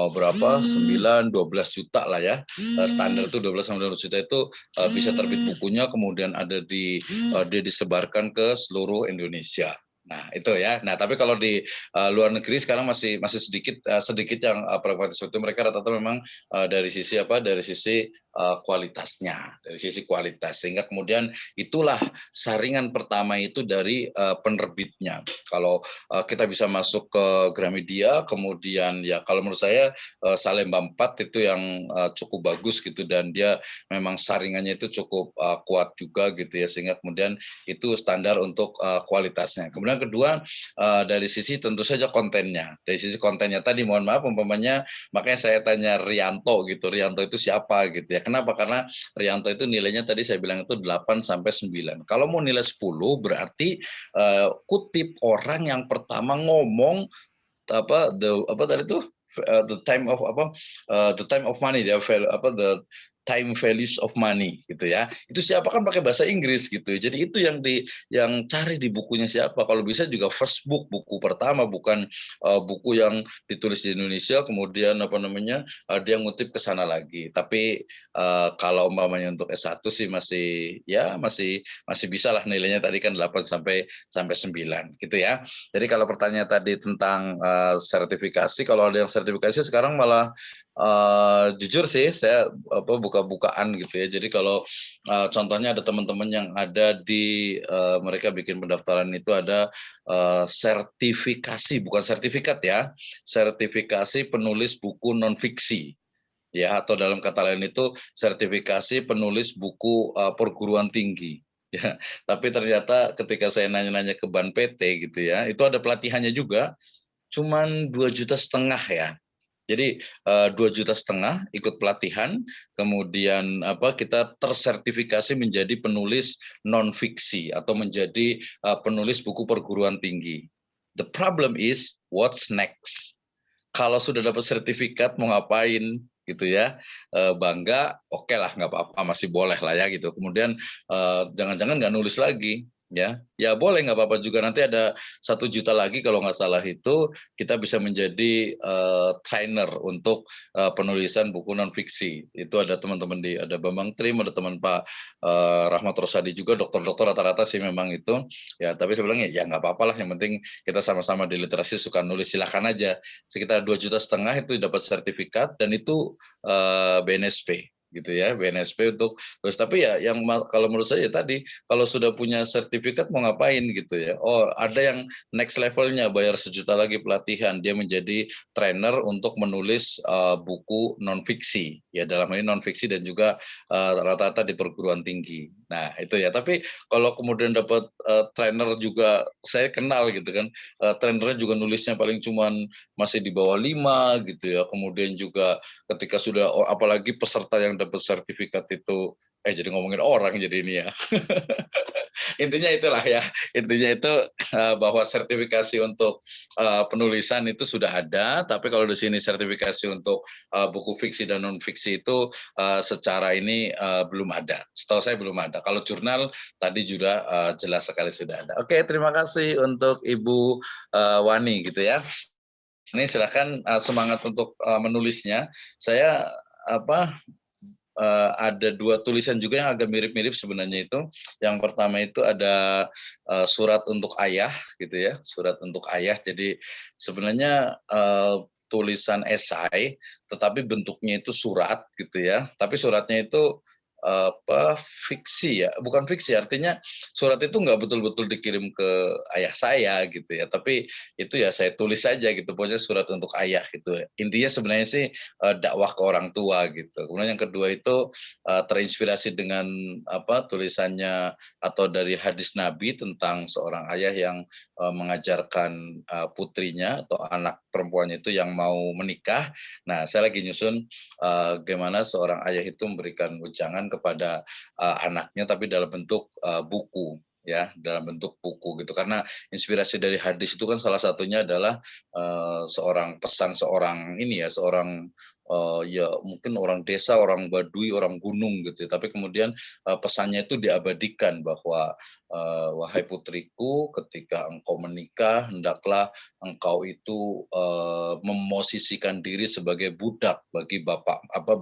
berapa 9, 12 juta lah ya. Standar itu 12-19 juta itu bisa terbit bukunya, kemudian ada dia disebarkan ke seluruh Indonesia. Nah itu ya. Nah tapi kalau di luar negeri sekarang masih sedikit yang pragmatis itu, mereka rata-rata memang dari sisi kualitasnya, dari sisi kualitas, sehingga kemudian itulah saringan pertama itu dari penerbitnya. Kalau kita bisa masuk ke Gramedia, kemudian ya kalau menurut saya Salemba 4 itu yang cukup bagus gitu, dan dia memang saringannya itu cukup kuat juga gitu ya, sehingga kemudian itu standar untuk kualitasnya. Kemudian kedua dari sisi tentu saja kontennya. Dari sisi kontennya tadi mohon maaf umpamanya, makanya saya tanya Rianto gitu. Rianto itu siapa gitu ya. Kenapa? Karena Rianto itu nilainya tadi saya bilang itu 8 sampai 9. Kalau mau nilai 10 berarti kutip orang yang pertama ngomong the time of money, the time values of money gitu ya. Itu siapa, kan pakai bahasa Inggris gitu. Jadi itu yang cari di bukunya siapa. Kalau bisa juga first book, buku pertama, bukan buku yang ditulis di Indonesia kemudian dia ngutip ke sana lagi. Tapi kalau umpamanya untuk S1 sih masih bisa lah nilainya tadi kan 8 sampai 9 gitu ya. Jadi kalau pertanyaan tadi tentang sertifikasi, kalau ada yang sertifikasi sekarang malah jujur sih saya buka-bukaan gitu ya. Jadi kalau contohnya ada teman-teman yang ada di mereka bikin pendaftaran itu ada sertifikasi, bukan sertifikat ya, sertifikasi penulis buku non fiksi ya, atau dalam kata lain itu sertifikasi penulis buku perguruan tinggi. Ya, tapi ternyata ketika saya nanya-nanya ke Ban PT gitu ya, itu ada pelatihannya juga. cuman 2,5 juta ya. Jadi 2,5 juta ikut pelatihan, kemudian kita tersertifikasi menjadi penulis non fiksi atau menjadi penulis buku perguruan tinggi. The problem is what's next? Kalau sudah dapat sertifikat mau ngapain gitu ya, bangga, oke lah nggak apa-apa, masih boleh lah ya gitu. Kemudian jangan-jangan nggak nulis lagi. Ya boleh, nggak apa-apa juga, nanti ada 1 juta lagi kalau nggak salah itu kita bisa menjadi trainer untuk penulisan buku non fiksi. Itu ada teman-teman ada Bambang Trim, ada teman Pak Rahmat Rosadi juga, dokter-dokter rata-rata sih memang itu ya. Tapi saya bilang ya nggak apa-apa lah, yang penting kita sama-sama di literasi suka nulis, silakan aja. Sekitar 2,5 juta itu dapat sertifikat dan itu BNSP gitu ya, BNSP untuk terus. Tapi ya yang kalau menurut saya tadi, kalau sudah punya sertifikat mau ngapain gitu ya. Oh, ada yang next levelnya, bayar 1 juta lagi pelatihan, dia menjadi trainer untuk menulis buku non fiksi ya, dalam ini non fiksi dan juga rata-rata di perguruan tinggi. Nah itu ya. Tapi kalau kemudian dapat trainer juga, saya kenal gitu kan, trainernya juga nulisnya paling cuman masih di bawah 5 gitu ya. Kemudian juga ketika sudah, apalagi peserta yang dapat sertifikat itu, jadi ngomongin orang jadi ini ya. Intinya itulah ya, intinya itu bahwa sertifikasi untuk penulisan itu sudah ada, tapi kalau di sini sertifikasi untuk buku fiksi dan non fiksi itu secara ini belum ada. Setahu saya belum ada. Kalau jurnal tadi juga jelas sekali sudah ada. Oke, terima kasih untuk Ibu Wani gitu ya. Ini silakan semangat untuk menulisnya. Saya ada 2 tulisan juga yang agak mirip-mirip sebenarnya itu. Yang pertama itu ada surat untuk ayah gitu ya, surat untuk ayah. Jadi sebenarnya tulisan esai, tetapi bentuknya itu surat gitu ya. Tapi suratnya itu fiksi ya, bukan fiksi, artinya surat itu nggak betul-betul dikirim ke ayah saya gitu ya, tapi itu ya saya tulis saja gitu, pokoknya surat untuk ayah gitu. Intinya sebenarnya sih dakwah ke orang tua gitu. Kemudian yang kedua itu terinspirasi dengan tulisannya atau dari hadis Nabi tentang seorang ayah yang mengajarkan putrinya atau anak perempuannya itu yang mau menikah. Nah, saya lagi nyusun gimana seorang ayah itu memberikan ujangan kepada anaknya, tapi dalam bentuk buku ya, dalam bentuk buku gitu. Karena inspirasi dari hadis itu kan salah satunya adalah seorang pesan seorang ini ya, seorang ya mungkin orang desa, orang Baduy, orang gunung gitu. Tapi kemudian pesannya itu diabadikan bahwa wahai putriku, ketika engkau menikah hendaklah engkau itu memosisikan diri sebagai budak bagi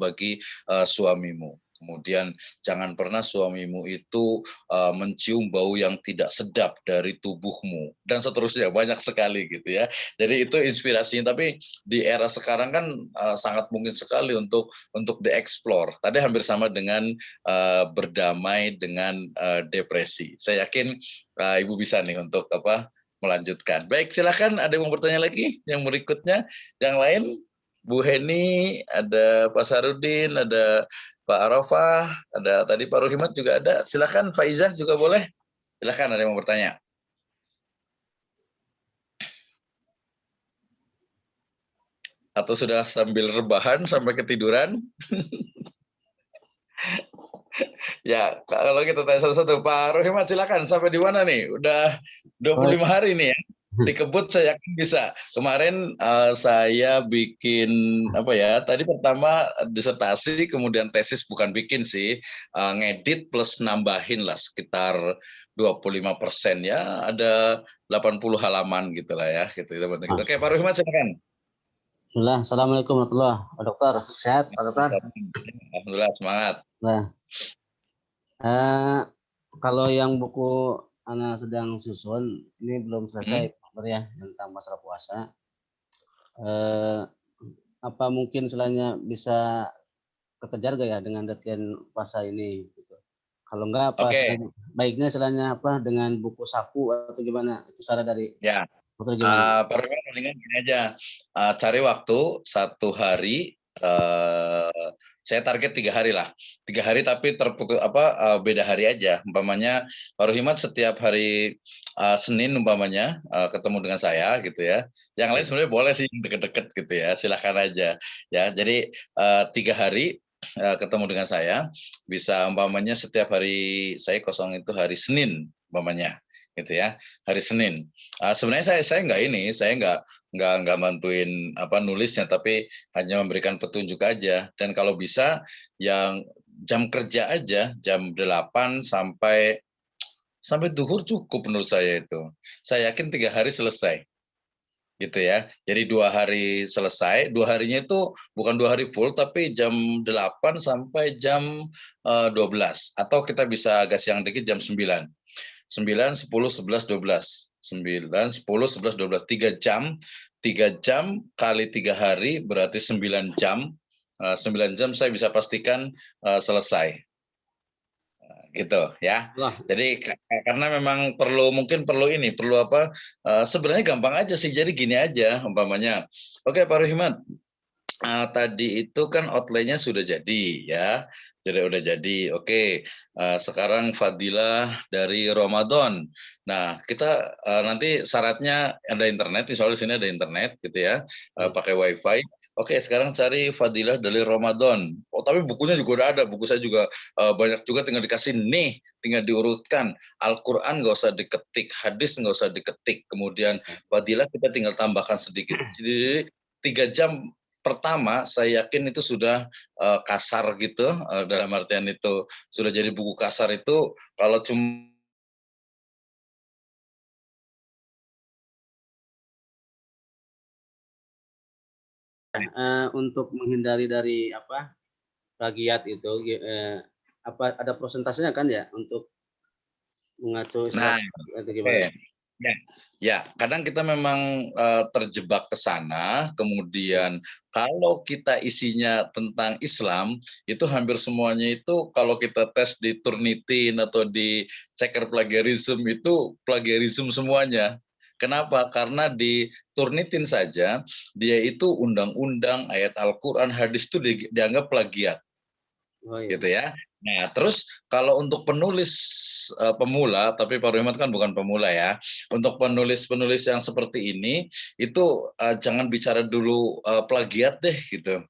bagi suamimu. Kemudian jangan pernah suamimu itu mencium bau yang tidak sedap dari tubuhmu dan seterusnya, banyak sekali gitu ya. Jadi itu inspirasinya. Tapi di era sekarang kan sangat mungkin sekali untuk dieksplor. Tadi hampir sama dengan berdamai dengan depresi. Saya yakin Ibu bisa nih untuk melanjutkan. Baik, silakan, ada yang mau bertanya lagi yang berikutnya, yang lain. Bu Heni, ada Pak Sarudin, ada Pak Arafah, ada tadi Pak Rohimat juga ada. Silakan Faizah juga boleh. Silakan, ada yang mau bertanya. Atau sudah sambil rebahan sampai ketiduran? Ya, kalau kita tanya satu-satu. Pak Rohimat silakan, sampai di mana nih? Udah 25 hari nih ya. Di Kebut saya yakin bisa. Kemarin saya bikin tadi pertama disertasi, kemudian tesis, bukan bikin sih, ngedit plus nambahin lah sekitar 25% ya, ada 80 halaman gitu lah ya. Gitu. Oke, Pak Rohimat silakan. Bismillah, Assalamualaikum warahmatullahi wabarakatuh. Dokter, sehat Pak Dokter? Alhamdulillah, semangat. Nah, kalau yang buku Ana sedang susun, ini belum selesai Dokter ya, tentang masalah puasa. Apa mungkin selainnya bisa kekejar gak ya dengan deadline puasa ini? Gitu. Kalau enggak, apa baiknya selainnya dengan buku saku atau gimana? Itu saran dari Pak Rohimat mendingan gini aja, cari waktu 1 hari saya target 3 hari lah, 3 hari tapi terputus beda hari aja. Umpamanya Pak Rohimat setiap hari Senin umpamanya ketemu dengan saya gitu ya. Yang lain sebenarnya boleh sih deket-deket gitu ya, silakan aja ya. Jadi 3 hari ketemu dengan saya, bisa umpamanya setiap hari saya kosong itu hari Senin umpamanya gitu ya, hari Senin. Sebenarnya saya nggak bantuin nulisnya, tapi hanya memberikan petunjuk aja. Dan kalau bisa yang jam kerja aja, jam 8 sampai duhur cukup menurut saya itu. Saya yakin 3 hari selesai. Gitu ya. Jadi 2 hari selesai, 2 harinya itu bukan 2 hari full, tapi jam 8 sampai jam 12. Atau kita bisa agak siang dikit jam 9. 9, 10, 11, 12. 9, 10, 11, 12. 3 jam. 3 jam kali 3 hari berarti 9 jam. 9 jam saya bisa pastikan selesai. Gitu ya. Wah. Jadi karena memang mungkin perlu sebenarnya gampang aja sih. Jadi gini aja umpamanya. Oke Pak Rohimat, tadi itu kan outline-nya sudah jadi ya. Jadi udah jadi. Oke, sekarang fadilah dari Ramadan. Nah, kita nanti syaratnya ada internet, soalnya di sini ada internet gitu ya, pakai wifi. Oke, sekarang cari fadilah dari Ramadan. Oh, tapi bukunya juga udah ada. Buku saya juga banyak juga, tinggal dikasih nih, tinggal diurutkan. Al-Quran nggak usah diketik, hadis nggak usah diketik. Kemudian fadilah kita tinggal tambahkan sedikit. Jadi 3 jam pertama saya yakin itu sudah kasar gitu, dalam artian itu sudah jadi buku kasar. Itu kalau cuma untuk menghindari dari plagiat itu ada prosentasenya kan ya untuk mengacu atau gimana? Ya, kadang kita memang terjebak ke sana. Kemudian kalau kita isinya tentang Islam, itu hampir semuanya itu kalau kita tes di Turnitin atau di Checker Plagiarism itu plagiarism semuanya. Kenapa? Karena di Turnitin saja dia itu undang-undang, ayat Al-Quran, hadis itu dianggap plagiat. Oh, iya. Gitu ya. Nah, terus kalau untuk penulis pemula, tapi Pak Rohimat kan bukan pemula ya. Untuk penulis-penulis yang seperti ini, itu jangan bicara dulu plagiat deh gitu.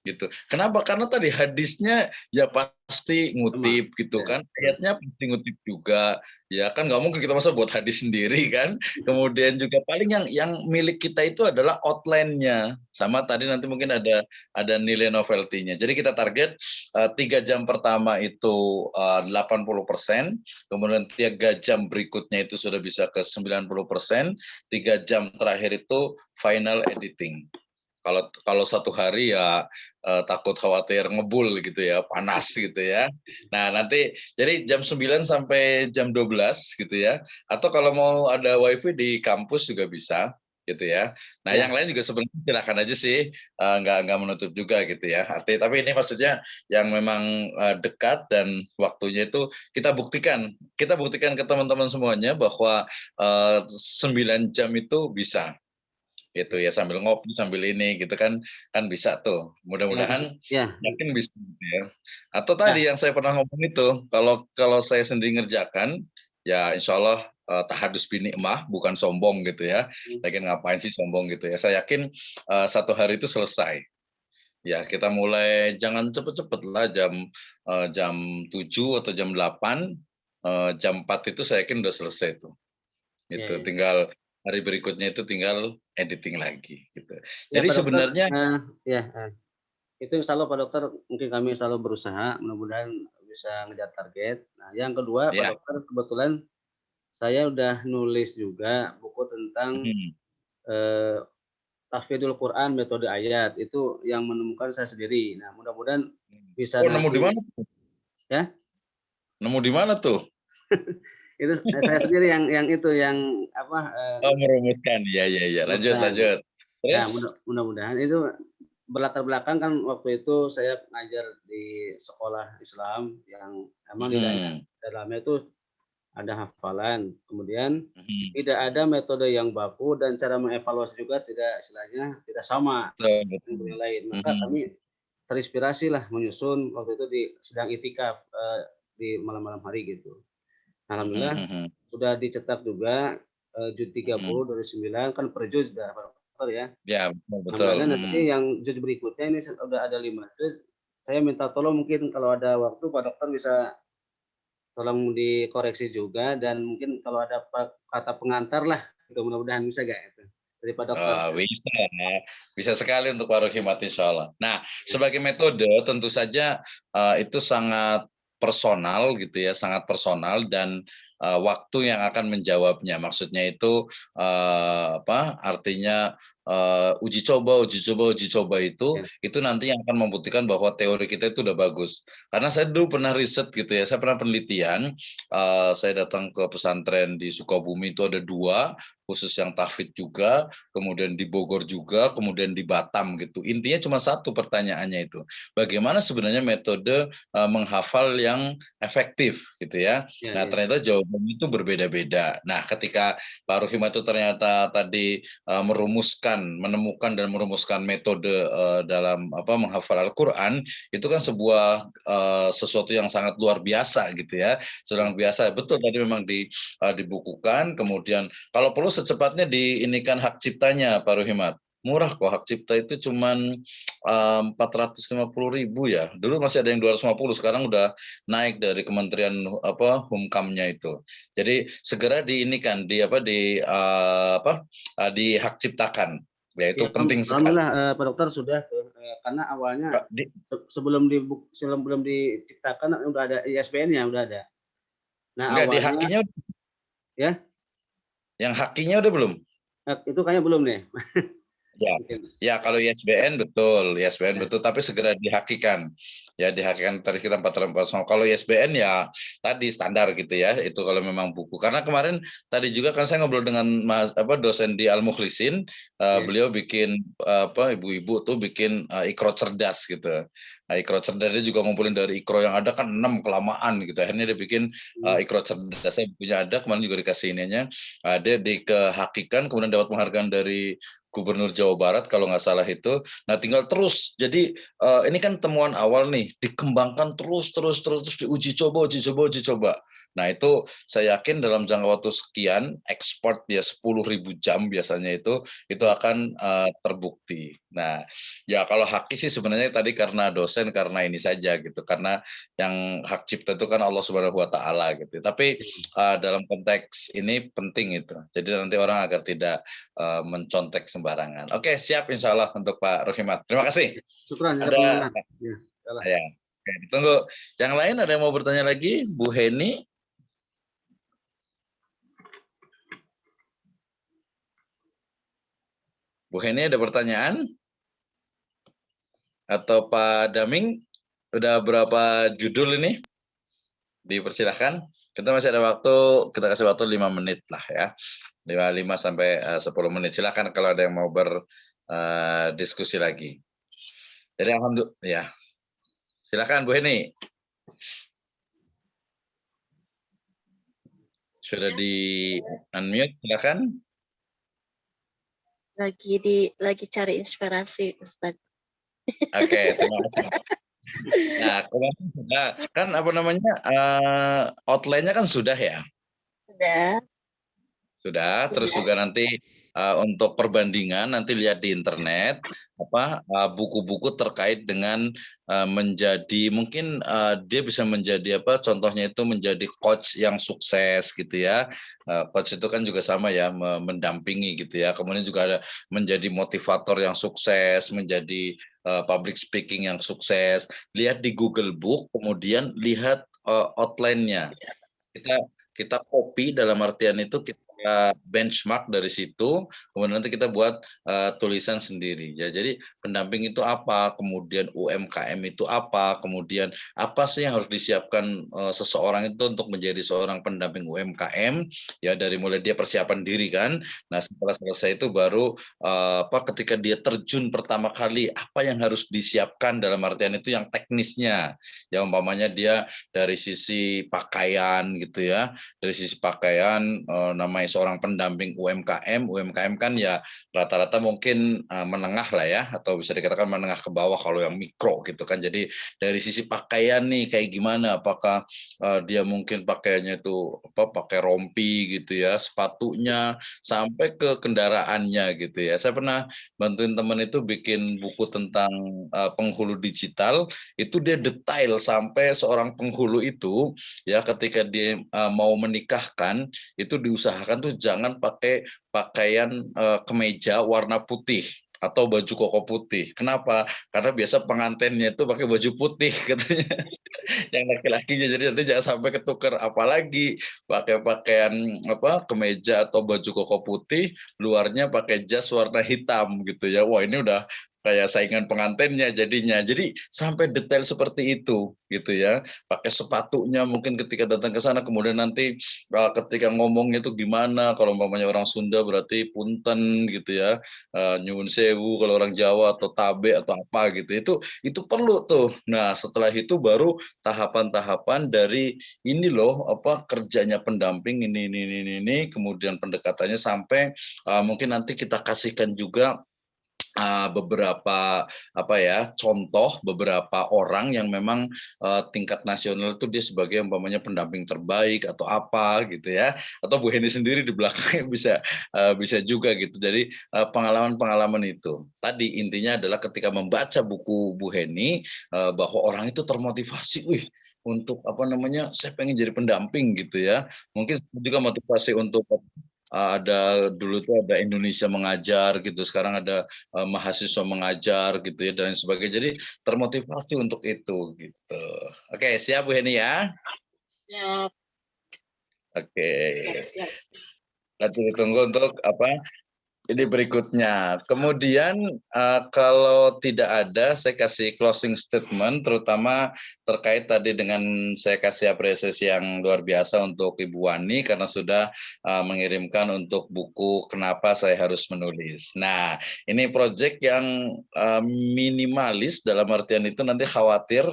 Gitu. Kenapa? Karena tadi hadisnya ya pasti ngutip gitu kan, ayatnya pasti ngutip juga, ya kan nggak mungkin kita masa buat hadis sendiri kan. Kemudian juga paling yang milik kita itu adalah outline-nya, sama tadi nanti mungkin ada nilai novelty-nya. Jadi kita target 3 jam pertama itu 80%, kemudian 3 jam berikutnya itu sudah bisa ke 90%, 3 jam terakhir itu final editing. Kalau 1 hari ya takut khawatir ngebul gitu ya, panas gitu ya. Nah, nanti jadi jam 9 sampai jam 12 gitu ya. Atau kalau mau ada wifi di kampus juga bisa gitu ya. Nah, yang lain juga sebenarnya silakan aja sih, nggak menutup juga gitu ya. Tapi ini maksudnya yang memang dekat dan waktunya itu kita buktikan ke teman-teman semuanya bahwa 9 jam itu bisa. Gitu ya, sambil ngopi sambil ini gitu kan bisa tuh, mudah-mudahan yakin bisa gitu ya. Atau tadi yang saya pernah ngomong itu, kalau saya sendiri ngerjakan ya insya Allah tahadus binikmah, bukan sombong gitu ya. Lagian ngapain sih sombong gitu ya. Saya yakin 1 hari itu selesai. Ya kita mulai jangan cepet-cepet lah, jam 7 atau jam 8, jam 4 itu saya yakin udah selesai tuh. Gitu. Tinggal hari berikutnya itu tinggal editing lagi gitu. Jadi sebenarnya itu insya Allah Pak Dokter, mungkin kami selalu berusaha, mudah-mudahan bisa ngejar target. Nah, yang kedua Pak Dokter, kebetulan saya udah nulis juga buku tentang Tahfidzul Quran metode ayat, itu yang menemukan saya sendiri. Nah, mudah-mudahan bisa nemu di mana? Ya? Nemu di mana tuh? Itu saya sendiri yang merumuskan. Ya. Lanjut. Terus? Ya, mudah-mudahan itu berlatar belakang kan waktu itu saya ngajar di sekolah Islam yang emang di dalamnya itu ada hafalan, kemudian tidak ada metode yang baku dan cara mengevaluasi juga tidak istilahnya tidak sama dengan yang lain. Maka kami terinspirasi lah menyusun waktu itu sedang itikaf di malam-malam hari gitu. Alhamdulillah sudah dicetak juga juz 30 dari 9 kan per juz sudah ya. Ya, betul. Alhamdulillah nanti yang juz berikutnya ini sudah ada 5 juz. Saya minta tolong mungkin kalau ada waktu Pak Dokter bisa tolong dikoreksi juga dan mungkin kalau ada kata pengantar lah itu mudah-mudahan bisa gak itu dari Pak Dokter. Bisa sekali untuk Pak Rohimat insya Allah. Nah, sebagai metode tentu saja itu sangat personal gitu ya, sangat personal dan waktu yang akan menjawabnya. Maksudnya itu artinya uji coba itu nanti yang akan membuktikan bahwa teori kita itu udah bagus. Karena saya dulu pernah riset gitu ya, saya pernah penelitian, saya datang ke pesantren di Sukabumi itu ada 2, khusus yang tahfidz juga, kemudian di Bogor juga, kemudian di Batam gitu. Intinya cuma satu pertanyaannya itu, bagaimana sebenarnya metode menghafal yang efektif gitu ya. Nah ternyata jawabannya itu berbeda-beda. Nah ketika Pak Rohimat itu ternyata tadi menemukan dan merumuskan metode dalam menghafal Al-Quran, itu kan sebuah sesuatu yang sangat luar biasa gitu ya. Sangat biasa, betul tadi memang dibukukan, kemudian kalau perlu secepatnya diinikan hak ciptanya Pak Rohimat. Murah kok, hak cipta itu cuman 450.000 ya. Dulu masih ada yang 250, sekarang udah naik dari Kementerian Humkamnya itu. Jadi segera diinikan di hak ciptakan. Ya itu ya, penting sekali. Alhamdulillah Pak Dokter sudah karena awalnya sebelum diciptakan udah ada ISBN-nya udah ada. Nah, enggak awalnya, di hakinya ya. Yang hakinya udah belum? Itu kayaknya belum nih. Ya kalau ISBN betul, tapi segera dihakikan. Ya dihakikan tadi kita 450. Kalau ISBN ya tadi standar gitu ya, itu kalau memang buku. Karena kemarin tadi juga kan saya ngobrol dengan dosen di Al-Mukhlisin, beliau bikin ibu-ibu tuh bikin Iqro cerdas gitu. Nah, Iqro cerdas dia juga ngumpulin dari Iqro yang ada kan 6 kelamaan gitu. Akhirnya dia bikin Iqro cerdas. Saya punya ada kemarin juga dikasih ininya. Dia dikehakikan kemudian dapat penghargaan dari Gubernur Jawa Barat kalau nggak salah itu. Nah tinggal terus. Jadi ini kan temuan awal nih, dikembangkan terus diuji coba. Nah itu saya yakin dalam jangka waktu sekian ekspor dia 10.000 jam biasanya itu akan terbukti. Nah ya kalau haki sih sebenarnya tadi karena dosen karena ini saja gitu, karena yang hak cipta itu kan Allah Subhanahu Wa Taala gitu. Tapi dalam konteks ini penting itu. Jadi nanti orang agar tidak mencontek sembarangan. Oke, siap insya Allah untuk Pak Rohimat. Terima kasih. Syukran. Ada ya. Oke, tunggu. Yang lain ada yang mau bertanya lagi? Bu Heni. Bu Heni ada pertanyaan? Atau Pak Daming? Udah berapa judul ini? Dipersilahkan. Kita masih ada waktu, kita kasih waktu 5 menit lah ya. 5 sampai 10 menit. Silakan kalau ada yang mau berdiskusi lagi. Jadi alhamdulillah ya. Silakan Bu Heni. Sudah di unmute, silakan. Lagi cari inspirasi, Ustaz. Oke, terima kasih. Nah, kan outline-nya kan sudah ya? Sudah, terus juga nanti untuk perbandingan nanti lihat di internet buku-buku terkait dengan menjadi mungkin dia bisa menjadi contohnya itu menjadi coach yang sukses gitu ya. Coach itu kan juga sama ya, mendampingi gitu ya. Kemudian juga ada menjadi motivator yang sukses, menjadi public speaking yang sukses. Lihat di Google Book, kemudian lihat outline-nya. Kita copy dalam artian itu kita kita benchmark dari situ, kemudian nanti kita buat tulisan sendiri. Ya, jadi pendamping itu apa, kemudian UMKM itu apa, kemudian apa sih yang harus disiapkan seseorang itu untuk menjadi seorang pendamping UMKM, ya dari mulai dia persiapan diri kan. Nah setelah selesai itu baru ketika dia terjun pertama kali, apa yang harus disiapkan dalam artian itu yang teknisnya, ya umpamanya dia dari sisi pakaian gitu ya, dari sisi pakaian namanya seorang pendamping UMKM kan ya rata-rata mungkin menengah lah ya, atau bisa dikatakan menengah ke bawah kalau yang mikro gitu kan. Jadi dari sisi pakaian nih kayak gimana, apakah dia mungkin pakaiannya itu pakai rompi gitu ya, sepatunya sampai ke kendaraannya gitu ya. Saya pernah bantuin teman itu bikin buku tentang penghulu digital, itu dia detail sampai seorang penghulu itu ya ketika dia mau menikahkan itu diusahakan tuh jangan pakai pakaian kemeja warna putih atau baju koko putih. Kenapa? Karena biasa pengantinnya itu pakai baju putih katanya. Yang laki-lakinya, jadi nanti jangan sampai ketukar, apalagi pakai pakaian kemeja atau baju koko putih, luarnya pakai jas warna hitam gitu ya. Wah, ini udah kayak saingan pengantinnya jadinya. Jadi sampai detail seperti itu gitu ya. Pakai sepatunya mungkin ketika datang ke sana, kemudian nanti ketika ngomongnya itu gimana. Kalau umpamanya orang Sunda berarti punten gitu ya. Nyuwun sewu kalau orang Jawa, atau tabe atau apa gitu. Itu perlu tuh. Nah, setelah itu baru tahapan-tahapan dari ini loh kerjanya pendamping ini, kemudian pendekatannya sampai mungkin nanti kita kasihkan juga beberapa contoh beberapa orang yang memang tingkat nasional itu dia sebagai umpamanya pendamping terbaik atau apa gitu ya, atau Bu Heni sendiri di belakangnya bisa juga gitu. Jadi pengalaman-pengalaman itu tadi intinya adalah ketika membaca buku Bu Heni bahwa orang itu termotivasi, untuk saya pengen jadi pendamping gitu ya. Mungkin juga motivasi untuk dulu tuh ada Indonesia Mengajar gitu, sekarang ada mahasiswa mengajar gitu ya, dan sebagainya. Jadi termotivasi untuk itu gitu. Oke, siap Bu Heni ya? Siap. Oke. Siap. Nanti ditunggu untuk ini berikutnya. Kemudian kalau tidak ada, saya kasih closing statement, terutama terkait tadi dengan saya kasih apresiasi yang luar biasa untuk Ibu Wani karena sudah mengirimkan untuk buku Kenapa Saya Harus Menulis. Nah, ini proyek yang minimalis dalam artian itu nanti khawatir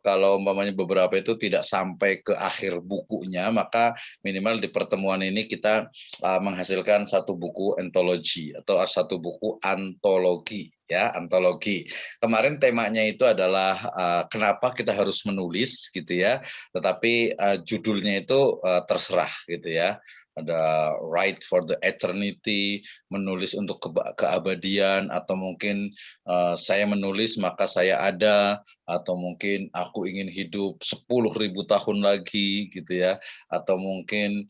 kalau umpamanya beberapa itu tidak sampai ke akhir bukunya, maka minimal di pertemuan ini kita menghasilkan satu buku antologi atau satu buku antologi ya, antologi. Kemarin temanya itu adalah kenapa kita harus menulis gitu ya, tetapi judulnya itu terserah gitu ya. Ada Write for the Eternity, menulis untuk keabadian, atau mungkin saya menulis maka saya ada, atau mungkin aku ingin hidup 10.000 tahun lagi gitu ya, atau mungkin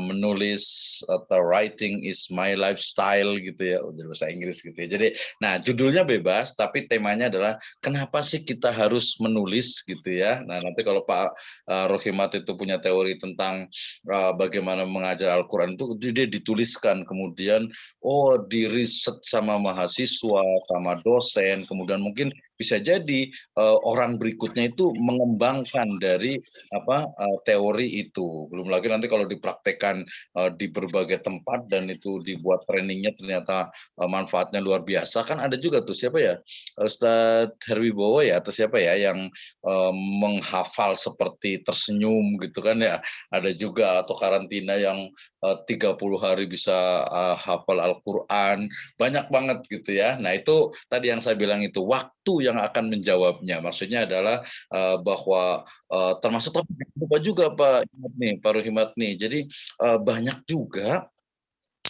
menulis atau writing is my lifestyle gitu ya, udah bahasa Inggris gitu ya. Jadi nah judulnya bebas tapi temanya adalah kenapa sih kita harus menulis gitu ya. Nah nanti kalau Pak Rohimat itu punya teori tentang bagaimana mengajar Al-Quran itu dia dituliskan, kemudian di riset sama mahasiswa, sama dosen, kemudian mungkin bisa jadi orang berikutnya itu mengembangkan dari teori itu. Belum lagi nanti kalau dipraktekkan di berbagai tempat dan itu dibuat trainingnya ternyata manfaatnya luar biasa. Kan ada juga tuh siapa ya, Ustadz Herwibowo ya, atau siapa ya yang menghafal seperti tersenyum gitu kan ya. Ada juga, atau karantina yang 30 hari bisa hafal Al-Quran, banyak banget gitu ya. Nah itu tadi yang saya bilang itu waktu yang akan menjawabnya. Maksudnya adalah bahwa termasuk, tapi lupa juga Pak Rohimat nih. Jadi banyak juga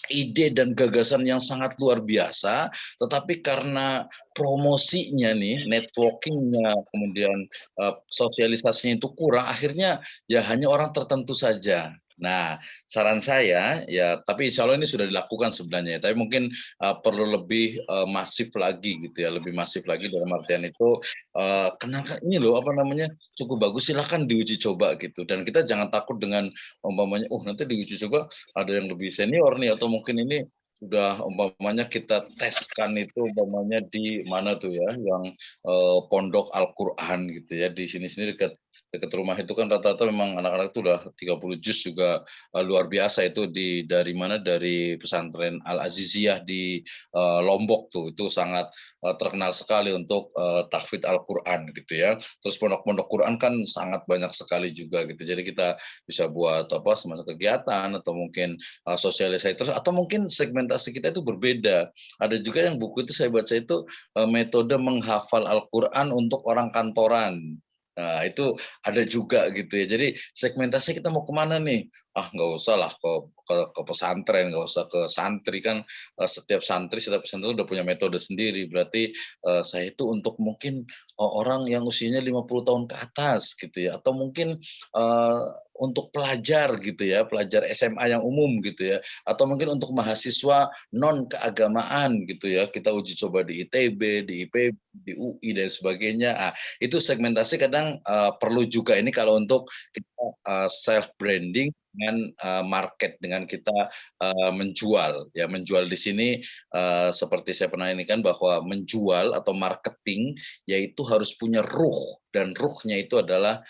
ide dan gagasan yang sangat luar biasa, tetapi karena promosinya nih, networkingnya, kemudian sosialisasinya itu kurang, akhirnya ya hanya orang tertentu saja Nah, saran saya ya, tapi insya Allah ini sudah dilakukan sebenarnya. Tapi mungkin perlu lebih masif lagi gitu ya, lebih masif lagi dalam artian itu kenalkan ini loh apa namanya cukup bagus, silahkan diuji coba gitu. Dan kita jangan takut dengan umpamanya, oh nanti diuji coba ada yang lebih senior nih atau mungkin ini sudah umpamanya kita teskan itu umpamanya di mana tuh ya, yang pondok Al-Quran gitu ya di sini dekat rumah itu kan rata-rata memang anak-anak itu udah 30 juz juga luar biasa itu dari mana dari pesantren Al Aziziyah di Lombok tuh itu sangat terkenal sekali untuk tahfidz Al-Qur'an gitu ya. Terus pondok-pondok Quran kan sangat banyak sekali juga gitu. Jadi kita bisa buat apa semacam kegiatan atau mungkin sosialisasi terus atau mungkin segmentasi kita itu berbeda. Ada juga yang buku itu saya baca itu metode menghafal Al-Qur'an untuk orang kantoran. Nah, itu ada juga gitu ya. Jadi segmentasi kita mau kemana nih? Ah, nggak usah lah ke pesantren, nggak usah ke santri kan. Setiap pesantren udah punya metode sendiri. Berarti saya itu untuk mungkin orang yang usianya 50 tahun ke atas gitu ya. Atau mungkin untuk pelajar gitu ya, pelajar SMA yang umum gitu ya. Atau mungkin untuk mahasiswa non keagamaan gitu ya. Kita uji coba di ITB, di IPB, di UI dan sebagainya. Itu segmentasi kadang perlu juga ini kalau untuk kita self branding dengan market dengan kita menjual ya menjual di sini seperti saya pernah ini kan bahwa menjual atau marketing yaitu harus punya ruh dan ruhnya itu adalah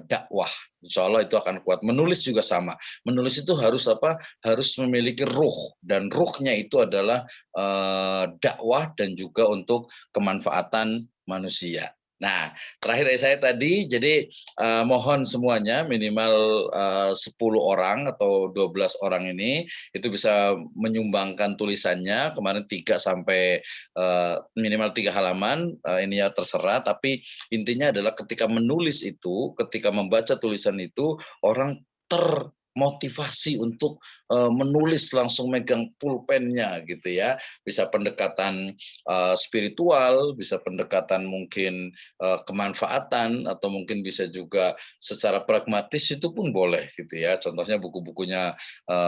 dakwah. Insya Allah itu akan kuat. Menulis juga sama. Menulis itu harus apa? Harus memiliki ruh dan ruhnya itu adalah dakwah dan juga untuk kemanfaatan manusia. Nah, terakhir dari saya tadi, jadi mohon semuanya minimal 10 orang atau 12 orang ini itu bisa menyumbangkan tulisannya kemarin 3 sampai minimal 3 halaman, ini ya terserah, tapi intinya adalah ketika menulis itu, ketika membaca tulisan itu, orang termotivasi untuk menulis langsung megang pulpennya gitu ya, bisa pendekatan spiritual, bisa pendekatan mungkin kemanfaatan atau mungkin bisa juga secara pragmatis itu pun boleh gitu ya. Contohnya buku-bukunya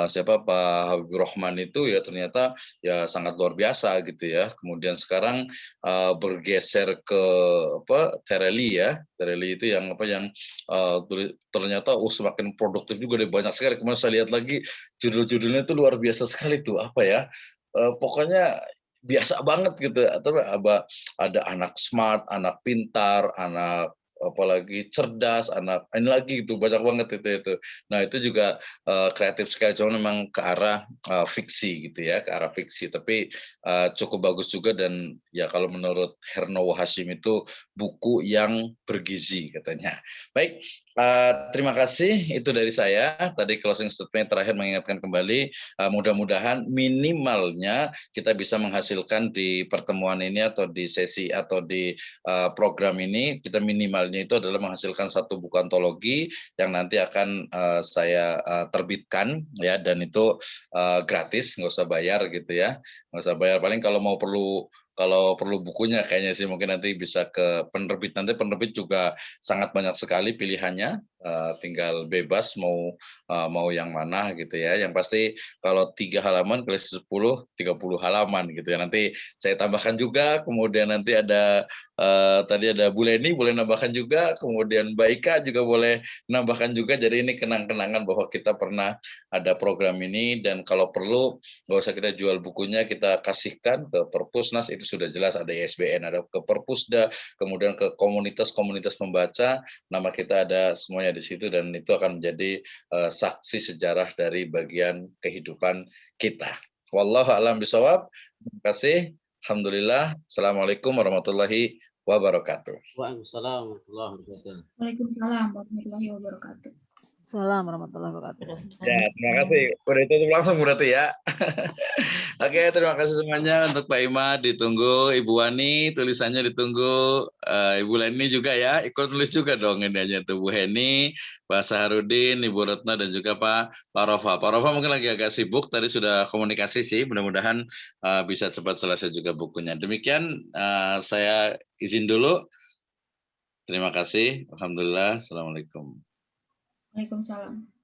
siapa Pak Habibur Rahman itu ya ternyata ya sangat luar biasa gitu ya. Kemudian sekarang bergeser ke apa Tereli ya. Tereli itu yang apa yang ternyata semakin produktif juga deh, banyak sekali. Kemarin saya lihat lagi judul-judulnya itu luar biasa sekali tuh apa ya pokoknya biasa banget gitu atau ada anak smart, anak pintar, anak apalagi cerdas, anak ini lagi gitu banyak banget itu. Nah itu juga kreatif sekali, cuma memang ke arah fiksi gitu ya, ke arah fiksi. Tapi cukup bagus juga dan ya kalau menurut Hernowo Hashim itu buku yang bergizi katanya. Baik, terima kasih itu dari saya. Tadi closing statement terakhir mengingatkan kembali, mudah-mudahan minimalnya kita bisa menghasilkan di pertemuan ini atau di sesi atau di program ini kita minimalnya itu adalah menghasilkan satu buku antologi yang nanti akan saya terbitkan ya dan itu gratis, nggak usah bayar gitu ya, nggak usah bayar. Paling kalau perlu bukunya kayaknya sih mungkin nanti bisa ke penerbit. Nanti penerbit juga sangat banyak sekali pilihannya, tinggal bebas mau yang mana gitu ya. Yang pasti kalau 3 halaman kali 10, 30 halaman gitu ya. Nanti saya tambahkan juga, kemudian nanti ada tadi ada Bu Leni boleh nambahkan juga, kemudian Mbak Ika juga boleh nambahkan juga. Jadi ini kenang-kenangan bahwa kita pernah ada program ini dan kalau perlu nggak usah kita jual bukunya, kita kasihkan ke Perpusnas, itu sudah jelas ada ISBN, ada ke Perpusda, kemudian ke komunitas-komunitas pembaca, nama kita ada semuanya di situ dan itu akan menjadi saksi sejarah dari bagian kehidupan kita. Wallahu a'lam bishawab. Terima kasih. Alhamdulillah. Assalamualaikum warahmatullahi wabarakatuh. Waalaikumsalam warahmatullahi wabarakatuh. Waalaikumsalam warahmatullahi wabarakatuh. Assalamualaikum warahmatullahi wabarakatuh. Ya, terima kasih. Udah ditutup langsung berarti ya. Oke, terima kasih semuanya untuk Pak Ima, ditunggu. Ibu Wani, tulisannya ditunggu. Ibu Leni juga ya, ikut nulis juga dong ini aja tuh. Bu Heni, Pak Saharudin, Ibu Retno, dan juga Pak Rofa. Pak Rofa mungkin lagi agak sibuk, tadi sudah komunikasi sih, mudah-mudahan bisa cepat selesai juga bukunya. Demikian saya izin dulu. Terima kasih. Alhamdulillah. Assalamualaikum. Waalaikumsalam.